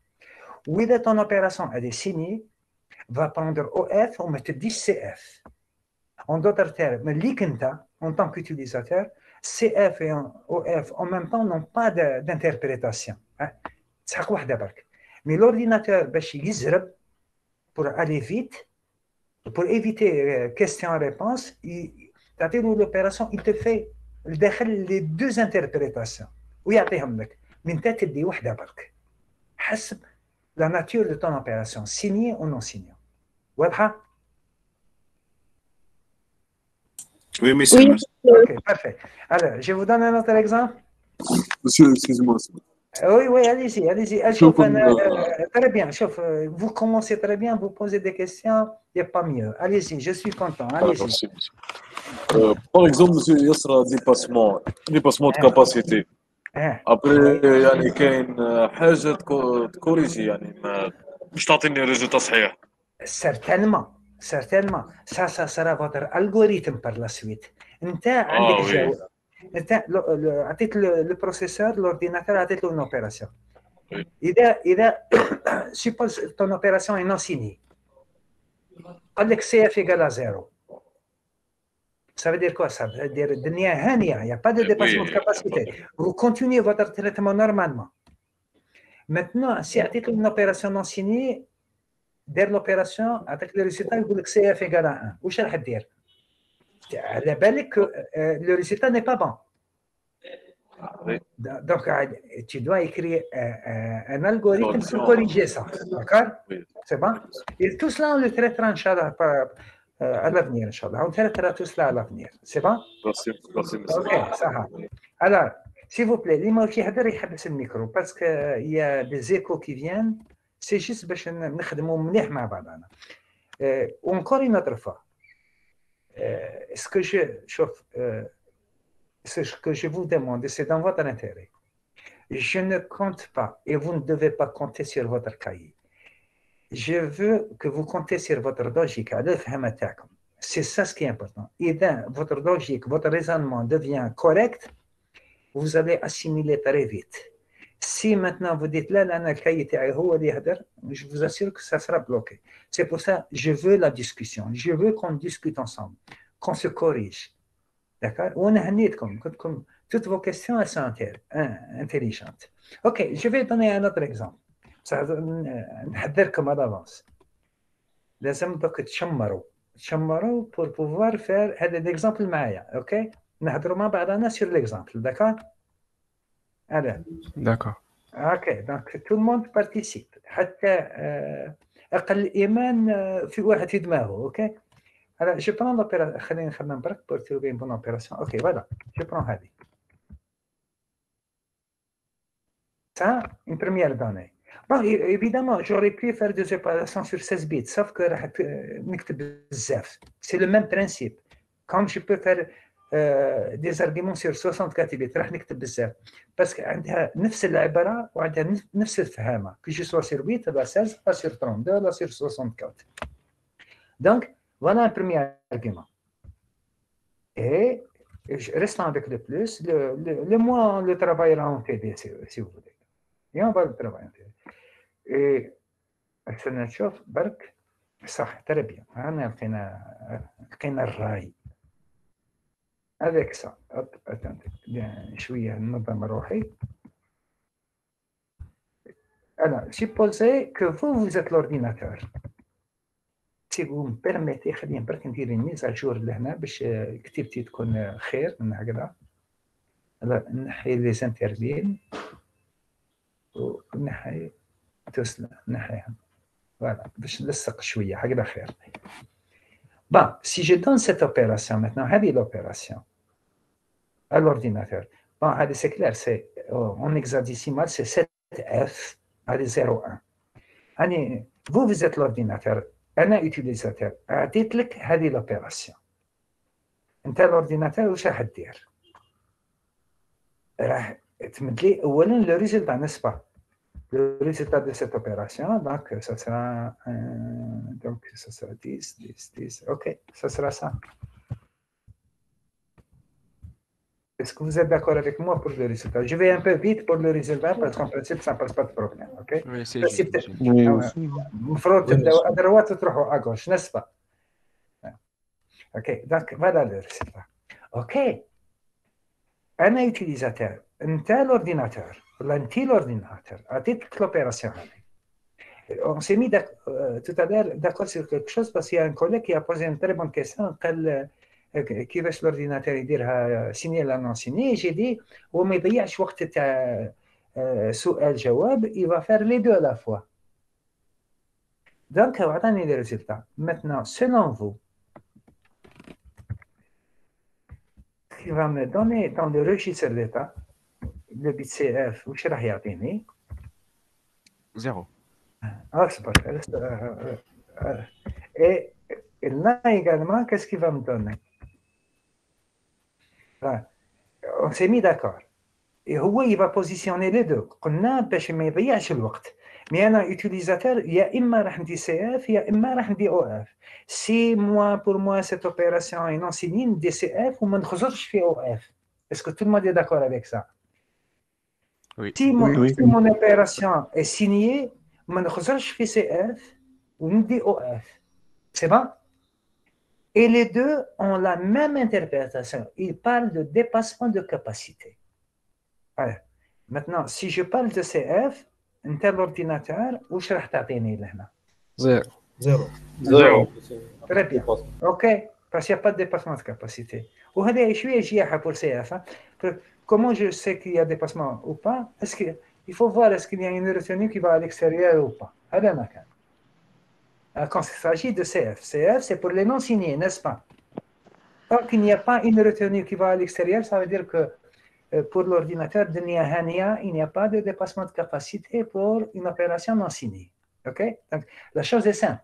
وإذا ton opération elle est signée, va prendre OF وما تديش CF. En d'autres termes, ليك انت en tant qu'utilisateur, CF et OF en même temps n'ont pas d'interprétation. تسحق واحدة برك. Mais l'ordinateur باش يزرب pour aller vite, pour éviter question-réponse, l'opération, il te fait les deux interprétations. ويعطيهم لك. من انت تدي وحده برك. حسب la nature de ton opération, signée ou non signée. واضحة؟ Oui, monsieur. Oui. Ok, parfait. Alors, je vous donne un autre exemple. Monsieur, excusez-moi. Oui, allez-y, allez-y. شوف Très bien, vous commencez très bien, vous posez des questions, il n'y a pas mieux. Allez-y, je suis content. Allez-y. merci, monsieur. Par exemple, monsieur, يسرى dépassement de capacité. Après, يعني كاين حاجة تكوريجي يعني مش تعطيني ريزلت صحيح. Certainement. Ça sera votre algorithme par la suite. انت عندك جواب. انت عطيت البروسيسور l'ordinateur عطيت له une opération. إذا suppose ton opération est non signée. قال لك CF égale à 0. Ça veut dire quoi? Ça veut dire الدنيا هانية. Il n'y a pas de dépassement de capacité. Vous continuez votre traitement normalement. Maintenant, si عطيت له une opération non signée, دير l'opération avec le résultat يقول لك CF égale à 1. واش راح دير؟ على بالك le résultat n'est pas bon. Donc, tu dois écrire un algorithme pour corriger ça. D'accord? C'est bon? Et tout cela, on le traitera, Inch'Allah, à l'avenir, Inch'Allah. On traitera tout cela à l'avenir. C'est bon? Merci, monsieur. Ok, ça va. Alors, s'il vous plaît, l'imam qui hadar يحبس الميكرو parce qu'il y a des échos qui viennent. C'est juste باش نخدموا مليح مع بعضنا. Encore une autre fois. Ce que je vous demande, c'est dans votre intérêt. je ne compte pas, et vous ne devez pas compter sur votre cahier. Je veux que vous comptez sur votre logique. C'est ça ce qui est important. Et votre logique, votre raisonnement devient correct, vous allez assimiler très vite. Si maintenant vous dites là, je vous assure que ça sera bloqué. C'est pour ça que je veux la discussion. Je veux qu'on discute ensemble, qu'on se corrige. D'accord? Toutes vos questions elles sont intelligentes. Ok, je vais donner un autre exemple. نحذركم à l'avance. لازم دوك تشمروا pour pouvoir faire هذا l'exemple معايا. Ok? نهضروا مع بعضنا sur l'exemple. D'accord? Allez. D'accord. Ok, donc tout le monde participe. حتى أقل إيمان في واحد في دماغه. Ok? Alors, je prends l'opération. خلينا نخمم برك pour trouver une bonne opération. Ok, voilà. Je prends هذه. Ça, une première donnée. Bon, évidemment, j'aurais pu faire des opérations sur 16 bits, sauf que c'est le même principe. Comme je peux faire des arguments sur 64 bits, parce qu'عندها نفس العبارة وعندها نفس الفهامة, que je sois sur 8, là 16, là sur 32, là sur 64. Donc, voilà un premier argument. Et restant avec le plus, le moins on le travaillera en TD, si vous voulez. Et on va le travailler. Et خلينا نشوف برك صح très bien. أنا لقينا الراي. Avec ça, hop, attendez, شوية ننظم روحي. Alors, supposez que vous êtes l'ordinateur. Si vous me permettez, خلينا برك ندير الميز على جور لهنا باش كتيبتي تكون خير من هكذا. نحي لي زانترفين ونحي تسلا نحيها. Voilà, باش نلصق شوية هكذا خير. Bon, si je donne cette opération maintenant, هذه l'opération à l'ordinateur. Bon, c'est clair, c'est en hexadécimal, c'est 7F, allez 0,1. Allez, vous êtes l'ordinateur, أنا utilisateur. أعطيت لك هذه l'opération. أنت l'ordinateur واش راح دير؟ راح تمد لي أولاً le résultat, n'est-ce pas? Le résultat de cette opération, donc ça sera 10, 10, 10. Ok, ça sera ça. Est-ce que vous êtes d'accord avec moi pour le résultat? Je vais un peu vite pour le résultat parce qu'en principe, ça ne pose pas de problème. Ok? Oui, c'est juste. المفروض تبداوا à droite وتروحوا à gauche, n'est-ce pas? Ok, donc voilà le résultat. Ok. أنا utilisateur. أنت l'ordinateur. L'ordinateur a dit l'opération. On s'est mis tout à l'heure d'accord sur quelque chose parce qu'il y a un collègue qui a posé une très bonne question. كيفاش l'ordinateur يديرها signer la non signer. J'ai dit وما يضيعش وقت تاع سؤال جواب. Il va faire les deux à la fois. Donc عطاني les résultats. Maintenant, selon vous, il va me donner dans le registre d'état le bit CF وش راح يعطيني؟ 0. C'est parfait. Et là également, qu'est-ce qu'il va me donner? On s'est mis d'accord. Et il va positionner les deux. قلنا باش ما يضيعش الوقت. Mais أنا utilisateur, يا إما راح ندي CF يا إما راح ندي OF. Si moi, pour moi, cette opération est non signée, ندي CF وما نخزرش في OF. Est-ce que tout le monde est d'accord avec ça? Oui. Si mon opération est signée, je ne peux pas CF ou OF. C'est bon? Et les deux ont la même interprétation. Ils parlent de dépassement de capacité. Alors, maintenant, si je parle de CF, un tel ordinateur, où je vais t'atteindre là? 0. Très bien. OK. Parce qu'il n'y a pas de dépassement de capacité. Ou هذا شوية جياحة pour CF. Comment je sais qu'il y a dépassement ou pas? Il faut voir est-ce qu'il y a une retenue qui va à l'extérieur ou pas. Quand il s'agit de CF, CF c'est pour les non signés, n'est-ce pas? Tant qu'il n'y a pas une retenue qui va à l'extérieur, ça veut dire que pour l'ordinateur de Nia, il n'y a pas de dépassement de capacité pour une opération non signée. Ok? Donc la chose est simple.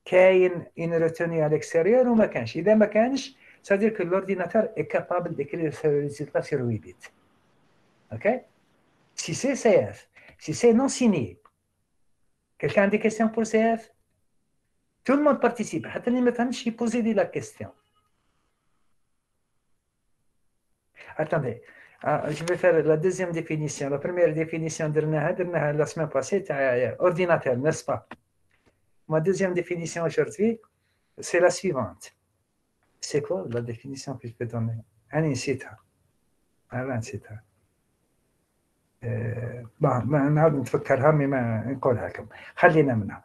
Qu'il y ait une retenue à l'extérieur ou ما كانش. إذا ما كانش, ça veut dire que l'ordinateur est capable d'écrire ce résultat sur 8 bits. OK? Si c'est CF, si c'est non signé, quelqu'un a des questions pour CF? Tout le monde participe. Je poser la question. Attendez, je vais faire la deuxième définition. La première définition de la semaine passée, c'était ordinateur, n'est-ce pas? Ma deuxième définition aujourd'hui, c'est la suivante. C'est quoi la définition que je peux donner? أنا نسيتها. bon, نعاود نتفكرها mais ما نقولها لكم. خلينا منها.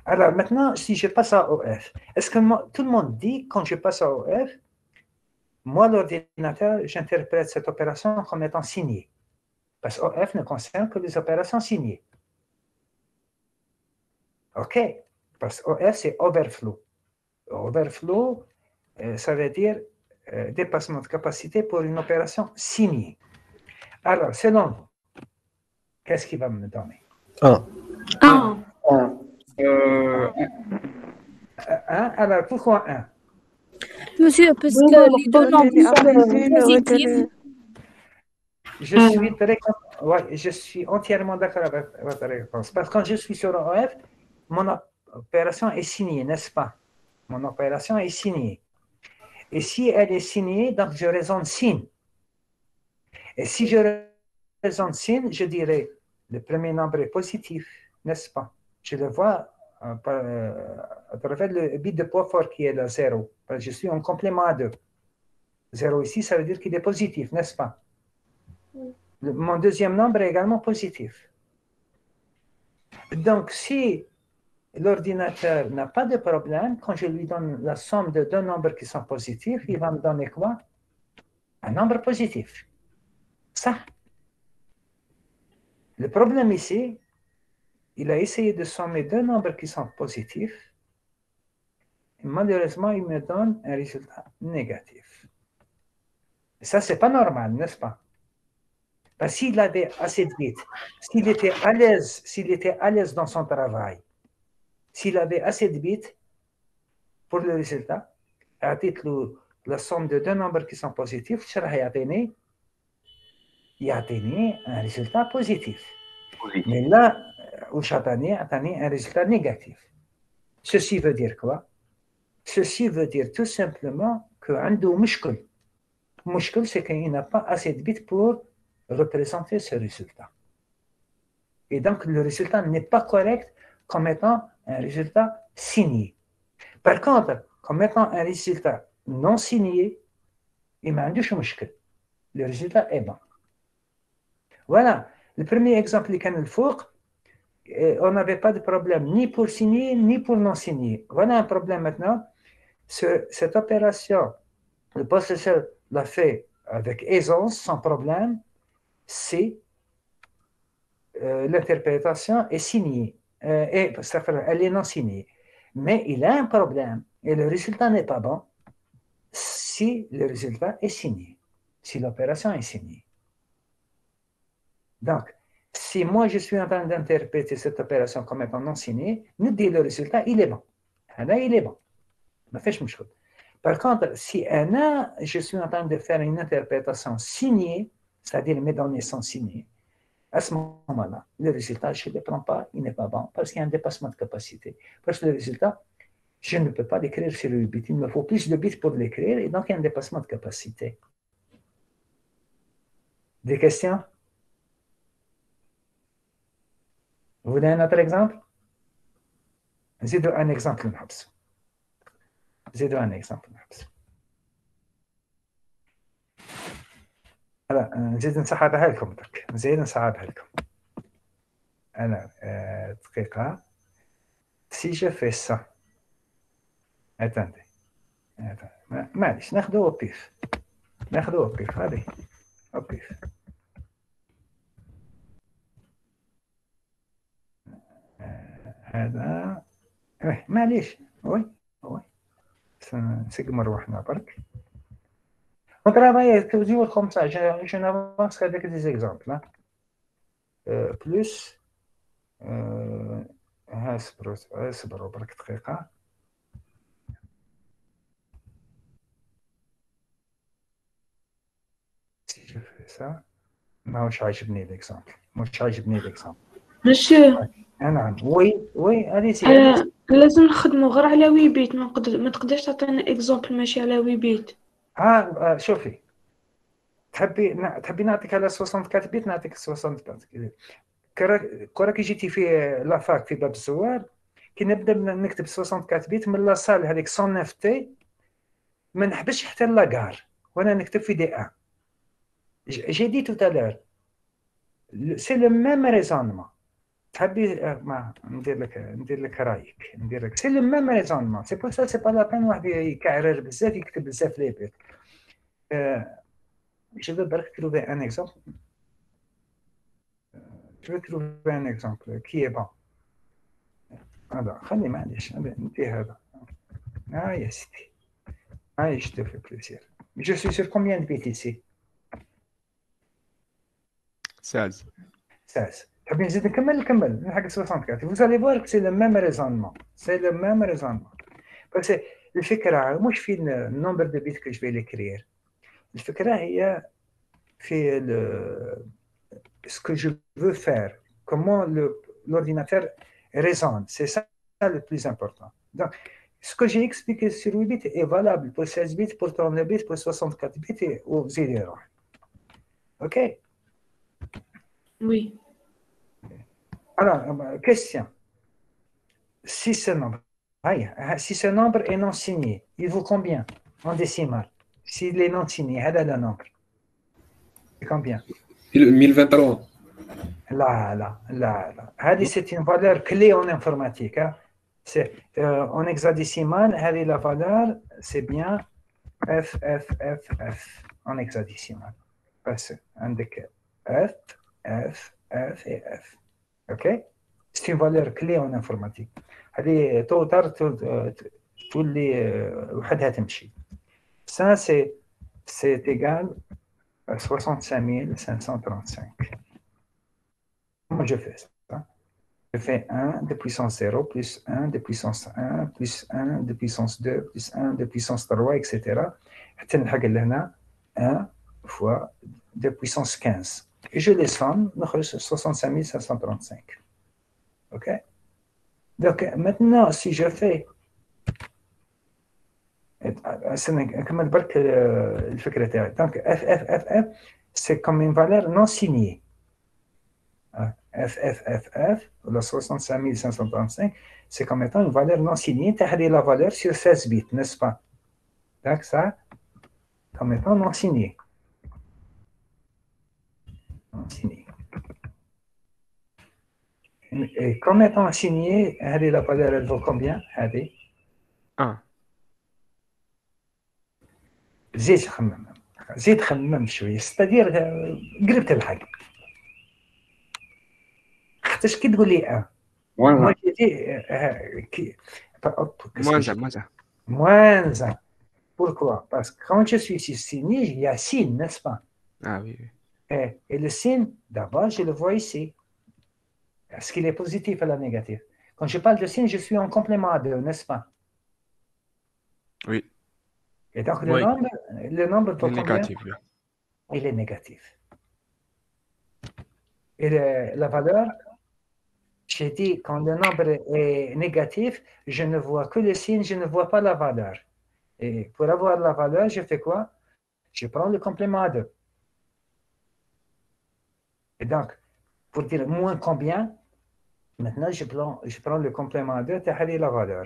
Alors maintenant, si je passe à OF, est-ce que tout le monde dit quand je passe à OF, moi l'ordinateur, j'interprète cette opération comme étant signée. Parce que OF ne concerne que les opérations signées. OK. Parce que OF, c'est overflow. Overflow, ça veut dire dépassement de capacité pour une opération signée. Alors, selon vous, qu'est-ce qu'il va me donner? 1. 1. Alors, pourquoi 1? Monsieur, parce que les deux nombres sont positifs. Je suis entièrement d'accord avec votre réponse. Parce que quand je suis sur OF, mon opération est signée, n'est-ce pas? Mon opération est signée. Et si elle est signée, donc je raisonne signe. Et si je raisonne signe, je dirais le premier nombre est positif, n'est-ce pas? Je le vois à travers le bit de poids fort qui est le 0. Je suis en complément à 2. 0 ici, ça veut dire qu'il est positif, n'est-ce pas? Mon deuxième nombre est également positif. Donc, si l'ordinateur n'a pas de problème, quand je lui donne la somme de deux nombres qui sont positifs, il va me donner quoi? Un nombre positif. Ça. Le problème ici, il a essayé de sommer deux nombres qui sont positifs. Et malheureusement, il me donne un résultat négatif. Et ça, c'est pas normal, n'est-ce pas? Parce s'il avait assez de bits, s'il était à l'aise dans son travail, s'il avait assez de bits pour le résultat, à titre la somme de deux nombres qui sont positifs, il a atteint un résultat positif. Mais là, il a un résultat négatif. Ceci veut dire quoi? Ceci veut dire tout simplement qu'il y a un problème. Le problème, c'est qu'il n'a pas assez de bits pour représenter ce résultat. Et donc, le résultat n'est pas correct comme étant un résultat signé. Par contre, comme étant un résultat non signé, il m'a dit que le résultat est bon. Voilà. Le premier exemple, on n'avait pas de problème ni pour signer, ni pour non signer. Voilà un problème maintenant. Cette opération, le processeur l'a fait avec aisance, sans problème, si l'interprétation est signée, elle est non signée. Mais il a un problème et le résultat n'est pas bon si le résultat est signé, si l'opération est signée. Donc, si moi je suis en train d'interpréter cette opération comme étant non signée, nous dit le résultat, il est bon. Là, il est bon. Par contre, si je suis en train de faire une interprétation signée, c'est-à-dire mes données sont signées, à ce moment-là, le résultat, je ne le prends pas, il n'est pas bon, parce qu'il y a un dépassement de capacité. Parce que le résultat, je ne peux pas l'écrire sur le bit. Il me faut plus de bits pour l'écrire, et donc il y a un dépassement de capacité. Des questions? Vous voulez un autre exemple? زيدوا un exemple نحبس. زيدوا un exemple نحبس. هلا نزيد نصعبها لكم درك. نزيد نصعبها لكم. أنا دقيقة. Si je fais ça. Attendez. معليش ناخذوه بيف. ناخذوه بيف هذه. بيف. هذا معليش وي نسقم روحنا برك. On travaille toujours comme ça. Je n'avance qu'avec des exemples. Hein. Plus اصبروا برك دقيقة. Si je fais ça. ماهوش عاجبني ليكزامبل مش عاجبني ليكزامبل مسيو نعم وي أليسي لازم نخدمو غير على ويبيت، ما تقدرش تعطينا اكزومبل ماشي على ويبيت. شوفي تحبي نعطيك على 64 بيت نعطيك 64 بيت. كي جيتي في لافاك في باب الزوار كي نبدا نكتب 64 بيت من لا سال هذيك 109 تي ما نحبسش حتى لاكار وانا نكتب في دي ان. جي دي تو تالور سي لو ميم ريزونمون. تحبي ما ندير لك رايك ندير لك سي لو ميم ريزونمون. سي بور سا سي با لا بين واحد يكعرر بزاف يكتب بزاف لي بيت. Je veux trouver un exemple. Je vais trouver un exemple qui est bon. Alors, خلي معليش ننتهي هذا. يا سيدي. Je te fais plaisir. Je suis sur combien de bits ici? 16. 16. تحبين نزيد نكمل نحق 64. Vous allez voir que c'est le même raisonnement. C'est le même raisonnement. Parce que الفكرة مش في النمبر de bits que je vais l'écrire. الفكرة هي في ce que je veux faire, comment l'ordinateur raisonne, c'est ça le plus important. Donc, ce que j'ai expliqué sur 8 bits est valable pour 16 bits, pour 32 bits, pour 64 bits et aux zéros. Ok? Oui. Alors, question. Si ce nombre est non signé, il vaut combien en décimal? S'il est non signé, هذا le nombre. C'est combien? 1023. لا. هذه c'est une valeur clé en informatique. Hein. C'est en hexadécimal, هذه la valeur c'est bien F en hexadécimal. Parce عندك F et F. OK? C'est une valeur clé en informatique. هذه توتر تولي وحدها تمشي. Ça c'est égal à 65 535. Comment je fais ça? Je fais 1 de puissance 0 plus 1 de puissance 1 plus 1 de puissance 2 plus 1 de puissance 3 etc. حتى نلحق لهنا 1 fois 2 puissance 15. Et je les somme, نخرج 65 535. OK? Donc maintenant si je fais كمل برك الفكرة تاعي. Donc F c'est comme une valeur non signée. F ou la 65 535 c'est comme étant une valeur non signée. Tu as la valeur sur 16 bits, n'est-ce pas? Donc ça comme étant non signé. Non signé. Et comme étant signé, la valeur elle vaut combien? 1. زيد خمم شويه ستادير قربت الحق حتىش كي تقول لي moi j'ai dit moins 1 pourquoi parce que quand je suis ici signé il y a signe n'est-ce pas? Oui. Et le signe d'abord je le vois ici est-ce qu'il est positif ou négatif? Quand je parle de signe je suis en complément à 2 n'est-ce pas? Oui. Et donc le nombre il est négatif. Oui. Il est négatif. Et la valeur, j'ai dit quand le nombre est négatif, je ne vois que le signe, je ne vois pas la valeur. Et pour avoir la valeur, je fais quoi? Je prends le complément à 2. Et donc, pour dire moins combien, maintenant je prends le complément à 2, tu as la valeur.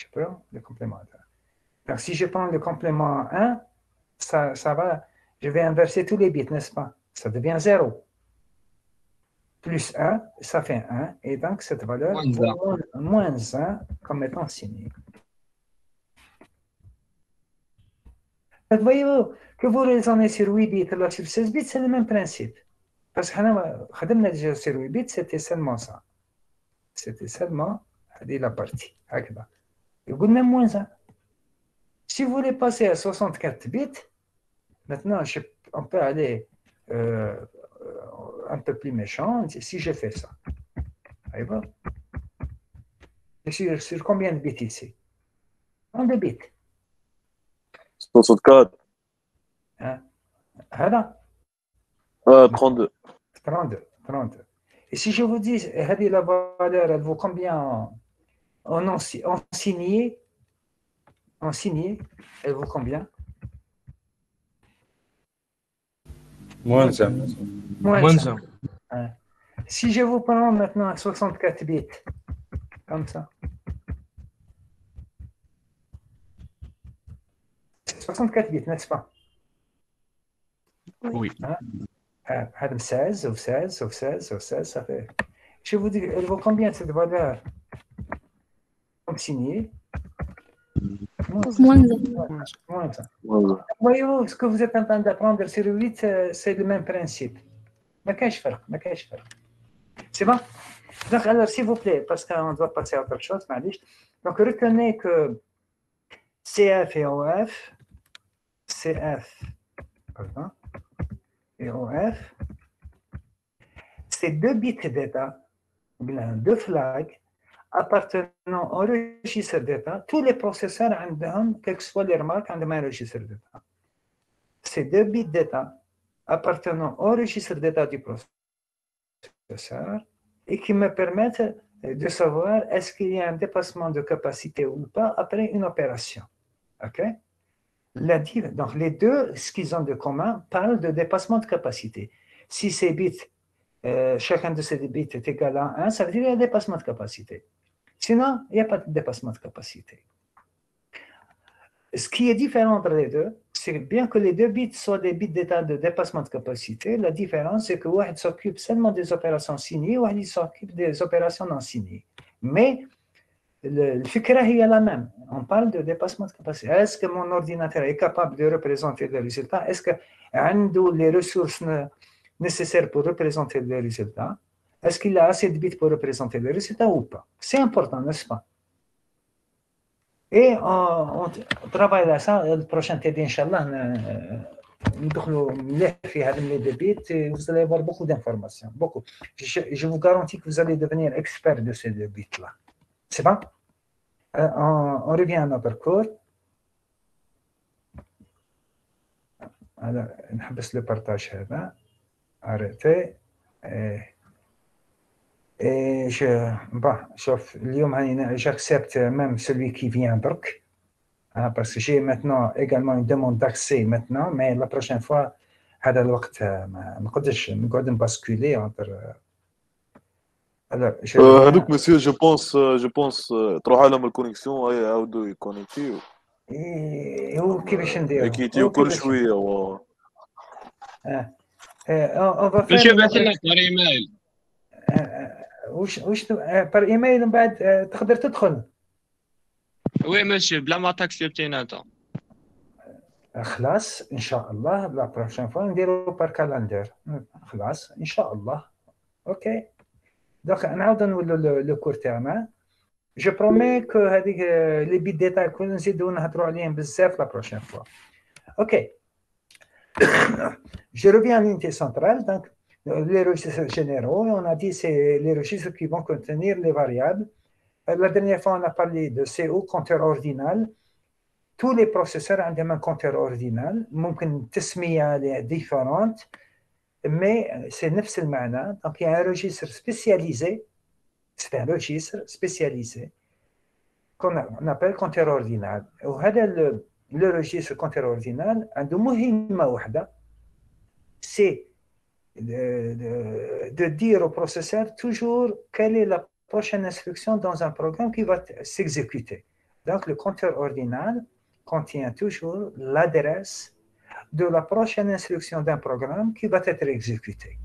Je prends le complément à 2. Donc, si je prends le complément 1, ça va, je vais inverser tous les bits, n'est-ce pas? Ça devient 0. Plus 1, ça fait 1. Et donc, cette valeur vaut moins 1 comme étant signée. Donc, voyez-vous, que vous raisonnez sur 8 bits ou sur 16 bits, c'est le même principe. Parce que nous déjà sur 8 bits, c'était seulement ça. C'était seulement la partie. Et vous même moins 1. Si vous voulez passer à 64 bits, maintenant on peut aller un peu plus méchant si je fais ça. Voyez-vous? Je suis sur combien de bits ici? En 2 bits. 64. هذا 32. 32. Et si je vous dis, la valeur, elle vaut combien en signé? En signé, elle vaut combien? moins 1. Moins 1. Si je vous prends maintenant 64 bits, comme ça. 64 bits, n'est-ce pas? Oui. 16 ou 16 ou 16 ou 16, ça fait. Je vous dis, elle vaut combien cette valeur? Comme signé? Moins 1. Voyez-vous, ce que vous êtes en train d'apprendre sur le 8, c'est le même principe. ما كاينش فرق. C'est bon? Donc, alors, s'il vous plaît, parce qu'on doit passer à autre chose, معليش. Donc, retenez que CF et OF, pardon, et OF, c'est deux bits d'état, deux flags appartenant au registre d'état. Tous les processeurs عندهم, quelles que soient les remarques, عندهم un registre d'état. C'est deux bits d'état appartenant au registre d'état du processeur et qui me permettent de savoir est-ce qu'il y a un dépassement de capacité ou pas après une opération. OK? Donc, les deux, ce qu'ils ont de commun, parlent de dépassement de capacité. Si ces bits, chacun de ces bits est égal à 1, ça veut dire qu'il y a un dépassement de capacité. Sinon, il n'y a pas de dépassement de capacité. Ce qui est différent entre les deux, c'est bien que les deux bits soient des bits d'état de dépassement de capacité, la différence c'est que l'un s'occupe seulement des opérations signées, l'autre s'occupe des opérations non signées. Mais le fikra est la même. On parle de dépassement de capacité. Est-ce que mon ordinateur est capable de représenter le résultat? Est-ce qu'il a les ressources nécessaires pour représenter le résultat? Est-ce qu'il a assez de bits pour représenter le résultat ou pas? C'est important, n'est-ce pas? Et on travaille à ça, le prochain TD, Inch'Allah, vous allez avoir beaucoup d'informations, beaucoup. Je vous garantis que vous allez devenir expert de ces deux bits-là. C'est bon? On revient à notre cours. Alors, on baisse le partage. Arrêtez. Et j'accepte même celui qui vient donc, parce que j'ai maintenant également une demande d'accès maintenant, mais la prochaine fois, هذا الوقت ما نقدرش نقعد basculer entre. هذوك monsieur, je pense تروح على الكونيكسيون يعاودوا يكونيكتيو. هو كيفاش نديرو؟ يكيتيو كل شويه on va باش يبعث لنا ايميل. واش بار ايميل من بعد تقدر تدخل. وي ماشي بلا ما تاكسبتينا انت. خلاص ان شاء الله لا بروشين فوا نديرو بار كالندر. خلاص ان شاء الله. اوكي دونك نعاود نولوا لو كور تاعنا. جو برومي كو هذيك لي بيت ديتا كون نزيدو نهضروا عليهم بزاف لا بروشين فوا. اوكي je reviens à l'unité centrale. Donc les registres généraux, on a dit c'est les registres qui vont contenir les variables. La dernière fois, on a parlé de CO, compteur ordinal. Tous les processeurs ont un compteur ordinal. ممكن تسمية différente, mais c'est نفس المعنى. Donc il y a un registre spécialisé. C'est un registre spécialisé qu'on appelle compteur ordinal. وهذا le registre compteur ordinal عنده مهمة واحدة. C'est de dire au processeur toujours quelle est la prochaine instruction dans un programme qui va s'exécuter. Donc, le compteur ordinal contient toujours l'adresse de la prochaine instruction d'un programme qui va être exécuté.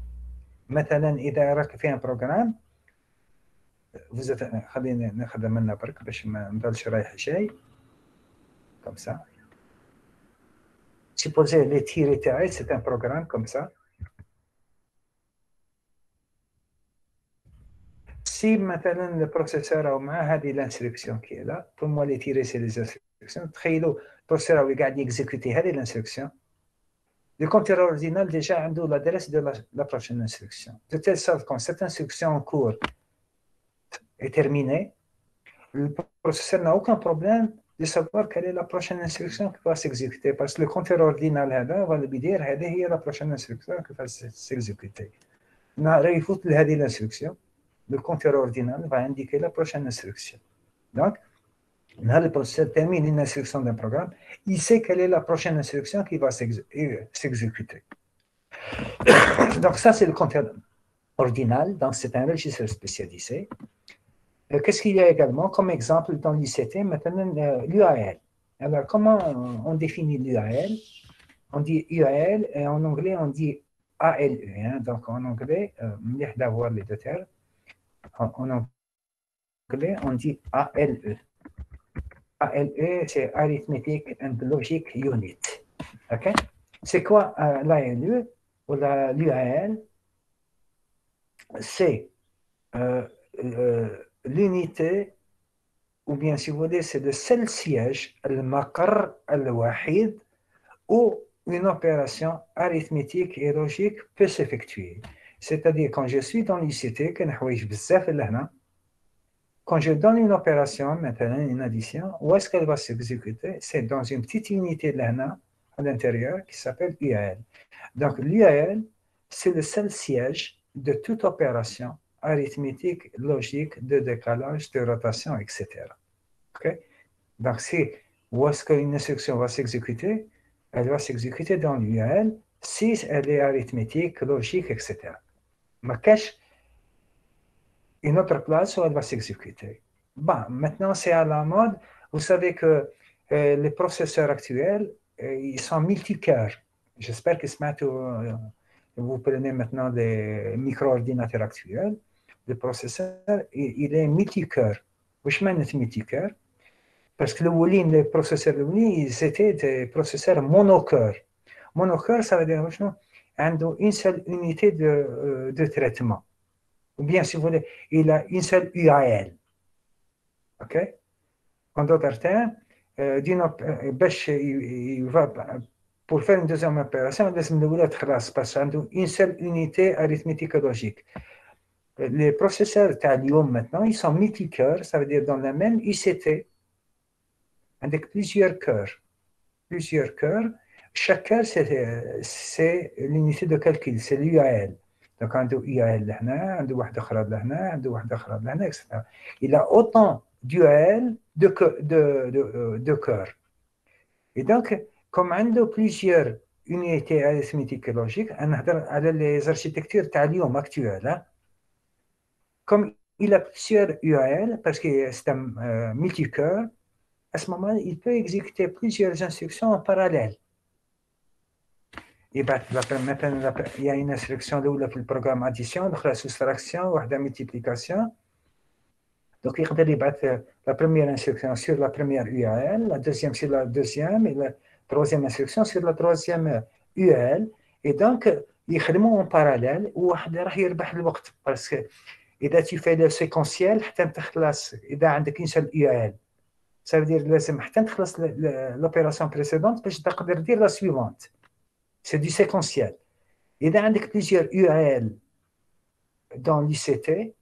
مثلا إذا راك في un programme vous êtes خلينا ناخذ منها برك باش ما نضلش رايح شيء comme ça. Supposez les tirés تاعي c'est un programme comme ça. Si maintenant le processeur a هذه l'instruction qui est là, pour moi les tirés c'est les instructions. تخيلوا البروسيسور هو قاعد يكزيكوتي هذه l'instruction. Le compteur ordinal déjà a l'adresse de la prochaine instruction. De telle sorte que quand cette instruction en cours est terminée, le processeur n'a aucun problème de savoir quelle est la prochaine instruction qui va s'exécuter. Parce que le compteur ordinal va lui dire quelle est la prochaine instruction qui va s'exécuter. Il faut l'instruction. Le compteur ordinal va indiquer la prochaine instruction. Donc, le processeur termine une instruction d'un programme, il sait quelle est la prochaine instruction qui va s'exécuter. Donc, ça, c'est le compteur ordinal. Donc, c'est un registre spécialisé. Qu'est-ce qu'il y a également comme exemple dans l'ICT? Maintenant, l'UAL. Alors, comment on définit l'UAL? On dit UAL et en anglais, on dit ALE. Hein? Donc, en anglais, d'avoir les deux termes. En anglais, on dit ALE. ALE, c'est Arithmetic and Logic Unit. Okay? C'est quoi l'ALE ou l'UAL? C'est l'unité, ou bien si vous voulez, c'est le seul siège, le maqar al-wahid, où une opération arithmétique et logique peut s'effectuer. C'est-à-dire, quand je suis dans l'ICT, quand je donne une opération, maintenant une addition, où est-ce qu'elle va s'exécuter? C'est dans une petite unité là, à l'intérieur qui s'appelle UAL. Donc, l'UAL, c'est le seul siège de toute opération arithmétique, logique, de décalage, de rotation, etc. Okay? Donc, où est-ce qu'une instruction va s'exécuter? Elle va s'exécuter dans l'UAL si elle est arithmétique, logique, etc. Mais cache une autre place où elle va s'exécuter. Bon, maintenant, c'est à la mode. Vous savez que les processeurs actuels, ils sont multicœurs. J'espère que vous prenez maintenant des micro-ordinateurs actuels. Le processeur, il est multicœur. Wesh معنات multicœur? Parce que les processeurs ils étaient des processeurs monocœur. Monocœur, ça veut dire une seule unité de traitement. Ou bien, si vous voulez, il a une seule UAL. OK? En d'autres termes, il va, pour faire une deuxième opération, il doit parce qu'il a une seule unité arithmétique logique. Les processeurs Thallium maintenant, ils sont multicœurs, ça veut dire dans la même ICT, avec plusieurs cœurs. Plusieurs cœurs. Chaque cœur, c'est l'unité de calcul, c'est l'UAL. Donc, on a UAL là, on a واحدة أخرى لهنا, on a واحدة أخرى لهنا, etc. Il a autant d'UAL de cœurs. Et donc, comme on a plusieurs unités arithmétiques et logiques, on a les architectures Thallium actuelles. Hein? Comme il a plusieurs UAL, parce que c'est un multicœur, à ce moment-là, il peut exécuter plusieurs instructions en parallèle. Il y a une instruction pour le programme addition, la soustraction, la multiplication. Donc, il peut la première instruction sur la première UAL, la deuxième sur la deuxième, et la troisième instruction sur la troisième UAL. Et donc, il خدموا en parallèle, وواحد راح يربح الوقت. Parce que إذا tu fais le séquentiel, حتى تخلص إذا عندك une seule UAL. Ça veut dire لازم حتى تخلص l'opération précédente باش تقدر دير la suivante. C'est du séquentiel. إذا عندك plusieurs UAL dans l'ICT,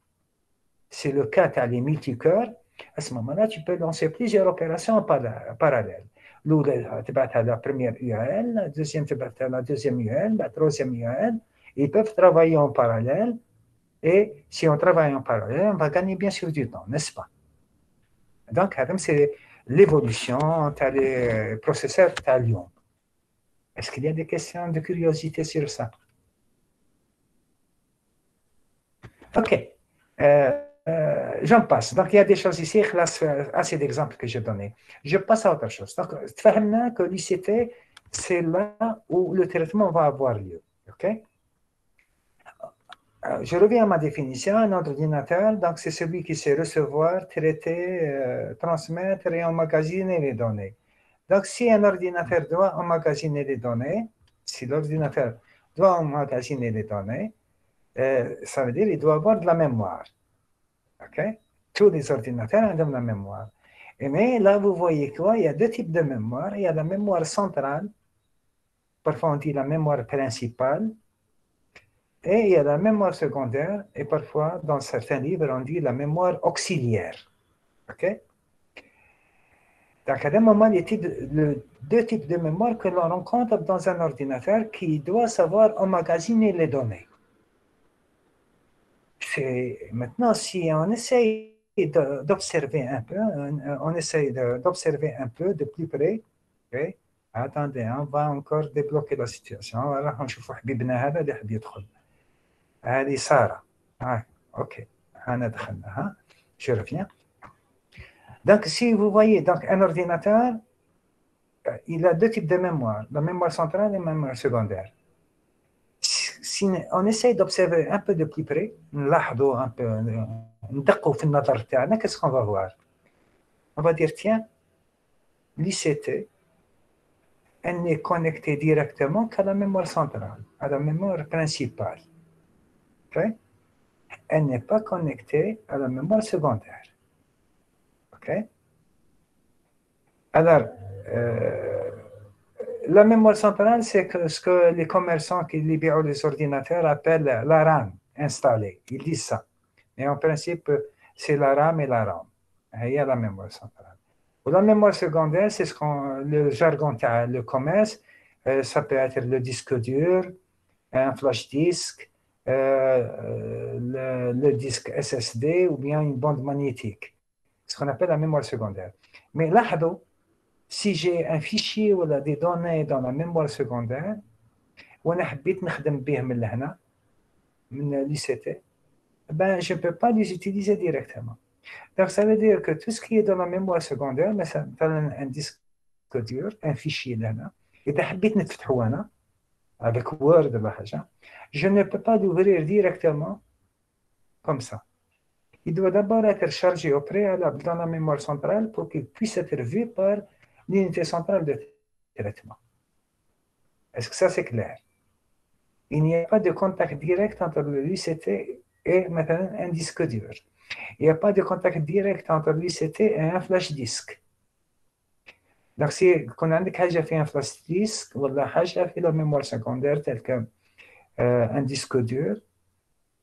c'est le cas à les multicœurs, à ce moment-là, tu peux lancer plusieurs opérations en parallèle. L'une, tu vas à la première UAL, la deuxième, tu vas à la deuxième UAL, la troisième UAL. Ils peuvent travailler en parallèle. Et si on travaille en parallèle, on va gagner bien sûr du temps, n'est-ce pas? Donc, c'est l'évolution des processeurs Thallium. Est-ce qu'il y a des questions de curiosité sur ça? OK. J'en passe. Donc, il y a des choses ici, assez d'exemples que j'ai donnés. Je passe à autre chose. Donc, tu vois maintenant que l'ICT, c'est là où le traitement va avoir lieu. OK? Je reviens à ma définition. Un ordinateur, donc, c'est celui qui sait recevoir, traiter, transmettre et emmagasiner les données. Donc, si un ordinateur doit emmagasiner les données, si l'ordinateur doit emmagasiner les données, ça veut dire qu'il doit avoir de la mémoire. Okay? Tous les ordinateurs ont de la mémoire. Mais là, vous voyez quoi? Il y a deux types de mémoire. Il y a la mémoire centrale, parfois on dit la mémoire principale, et il y a la mémoire secondaire, et parfois, dans certains livres, on dit la mémoire auxiliaire. Okay? Donc, à un moment, deux types de mémoire que l'on rencontre dans un ordinateur qui doit savoir emmagasiner les données. Maintenant, si on essaye d'observer un peu, de plus près. Okay. Attendez, on va encore débloquer la situation. Voilà, on va حبيبنا هذا اللي حب يدخل. هذه سارة. Ok. أنا دخلنا. Je reviens. Donc, si vous voyez, donc, un ordinateur, il a deux types de mémoire, la mémoire centrale et la mémoire secondaire. Si on essaye d'observer un peu de plus près, نلاحظوا un peu, ندقوا في النظر تاعنا, qu'est-ce qu'on va voir? On va dire, tiens, l'ICT, elle n'est connectée directement qu'à la mémoire centrale, à la mémoire principale. Okay? Elle n'est pas connectée à la mémoire secondaire. Okay? Alors, la mémoire centrale, c'est ce que les commerçants qui libèrent les ordinateurs appellent la RAM installée. Ils disent ça. Mais en principe, c'est la RAM et la RAM. Il y a la mémoire centrale. La mémoire secondaire, c'est le jargon de le commerce. Ça peut être le disque dur, un flash disk, le disque SSD ou bien une bande magnétique. Ce qu'on appelle la mémoire secondaire. Mais là, si j'ai un fichier ou des données dans la mémoire secondaire, وانا حبيت نخدم به من لهنا من l'ICT, ben je ne peux pas les utiliser directement. Donc ça veut dire que tout ce qui est dans la mémoire secondaire, مثلا un disque dur, un fichier لهنا, إذا حبيت نفتحه أنا avec Word ولا حاجة, je ne peux pas l'ouvrir directement comme ça. Il doit d'abord être chargé au préalable dans la mémoire centrale pour qu'il puisse être vu par l'unité centrale de traitement. Est-ce que ça c'est clair? Il n'y a pas de contact direct entre l'ICT et maintenant un disque dur. Il n'y a pas de contact direct entre l'ICT et un flash disk. Donc si on a un flash disk ou la mémoire secondaire telle qu'un disque dur,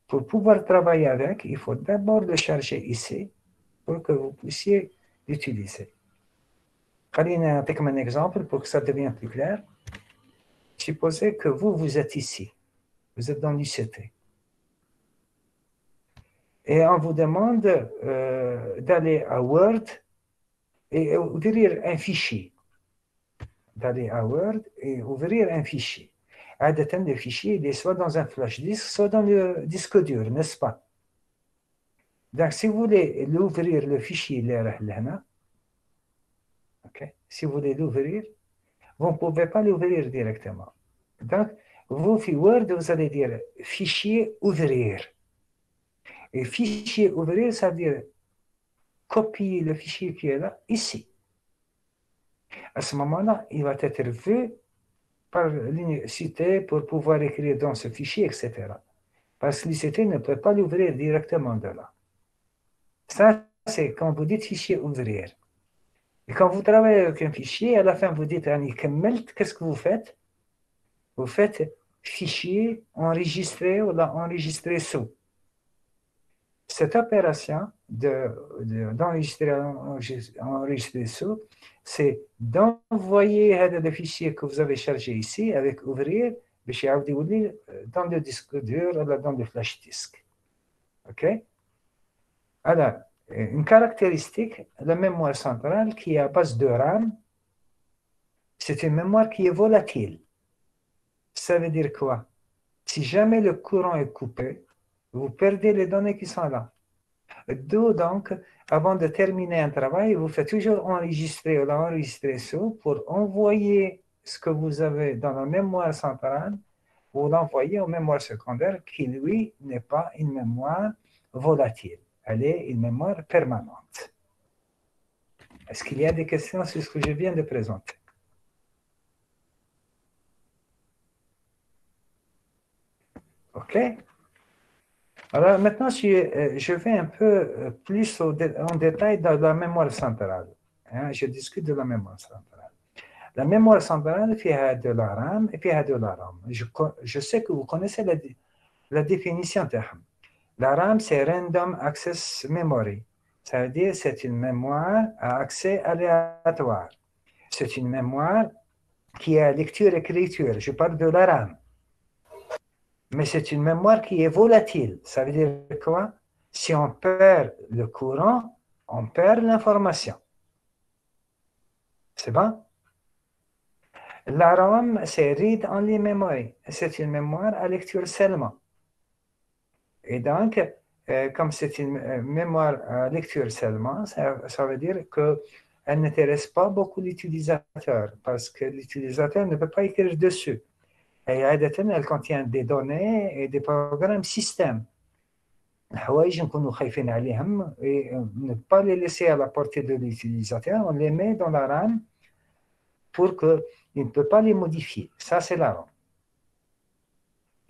pour pouvoir travailler avec, il faut d'abord le charger ici pour que vous puissiez l'utiliser. خلينا نعطيكم un exemple pour que ça devienne plus clair. Supposez que vous êtes ici. Vous êtes dans l'ICT. Et on vous demande d'aller à Word et ouvrir un fichier. D'aller à Word et ouvrir un fichier. عادة le fichier il est soit dans un flash disk, soit dans le disque dur, n'est-ce pas? Donc si vous voulez l'ouvrir le fichier là, okay. Si vous voulez l'ouvrir, vous ne pouvez pas l'ouvrir directement. Donc, vous, في Word, vous allez dire fichier ouvrir. Et fichier ouvrir, ça veut dire copier le fichier qui est là, ici. À ce moment-là, il va être vu par l'ICT pour pouvoir écrire dans ce fichier, etc. Parce que l'ICT ne peut pas l'ouvrir directement de là. Ça, c'est quand vous dites fichier ouvrir. Et quand vous travaillez avec un fichier, à la fin, vous dites qu'est-ce que vous faites? Vous faites fichier enregistré ou enregistré sous. Cette opération d'enregistrer sous, c'est d'envoyer le fichier que vous avez chargé ici avec ouvrir, dans le disque dur ou dans le flash disk. OK? Alors, une caractéristique, la mémoire centrale qui est à base de RAM, c'est une mémoire qui est volatile. Ça veut dire quoi? Si jamais le courant est coupé, vous perdez les données qui sont là. D'où donc, avant de terminer un travail, vous faites toujours enregistrer ou enregistrer sous pour envoyer ce que vous avez dans la mémoire centrale ou l'envoyer aux mémoires secondaires qui, lui, n'est pas une mémoire volatile. Elle est une mémoire permanente. Est-ce qu'il y a des questions sur ce que je viens de présenter? OK? Alors maintenant, je vais un peu plus en détail dans la mémoire centrale. Je discute de la mémoire centrale. La mémoire centrale, il y a de la RAM et il y a de la RAM. Je sais que vous connaissez la définition de RAM. La RAM, c'est Random Access Memory. Ça veut dire que c'est une mémoire à accès aléatoire. C'est une mémoire qui est à lecture-écriture. Je parle de la RAM. Mais c'est une mémoire qui est volatile. Ça veut dire quoi? Si on perd le courant, on perd l'information. C'est bon? La RAM, c'est Read Only Memory. C'est une mémoire à lecture seulement. Et donc, comme c'est une mémoire à lecture seulement, ça veut dire qu'elle n'intéresse pas beaucoup l'utilisateur parce que l'utilisateur ne peut pas écrire dessus. Et elle contient des données et des programmes système. حوايج نكونوا خايفين عليهم et ne pas les laisser à la portée de l'utilisateur, on les met dans la RAM pour qu'il ne peut pas les modifier. Ça, c'est la RAM.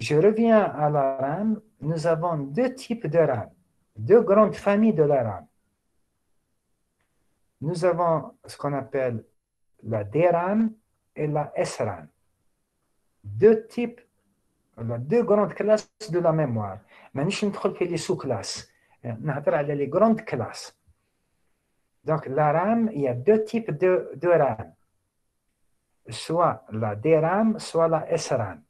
Je reviens à la RAM. Nous avons deux types de RAM, deux grandes familles de la RAM. Nous avons ce qu'on appelle la DRAM et la SRAM. Deux types, deux grandes classes de la mémoire. مانيش ندخل في les sous-classes. نهضر على les grandes classes. Donc la RAM, il y a deux types de RAM. Soit la DRAM, soit la SRAM.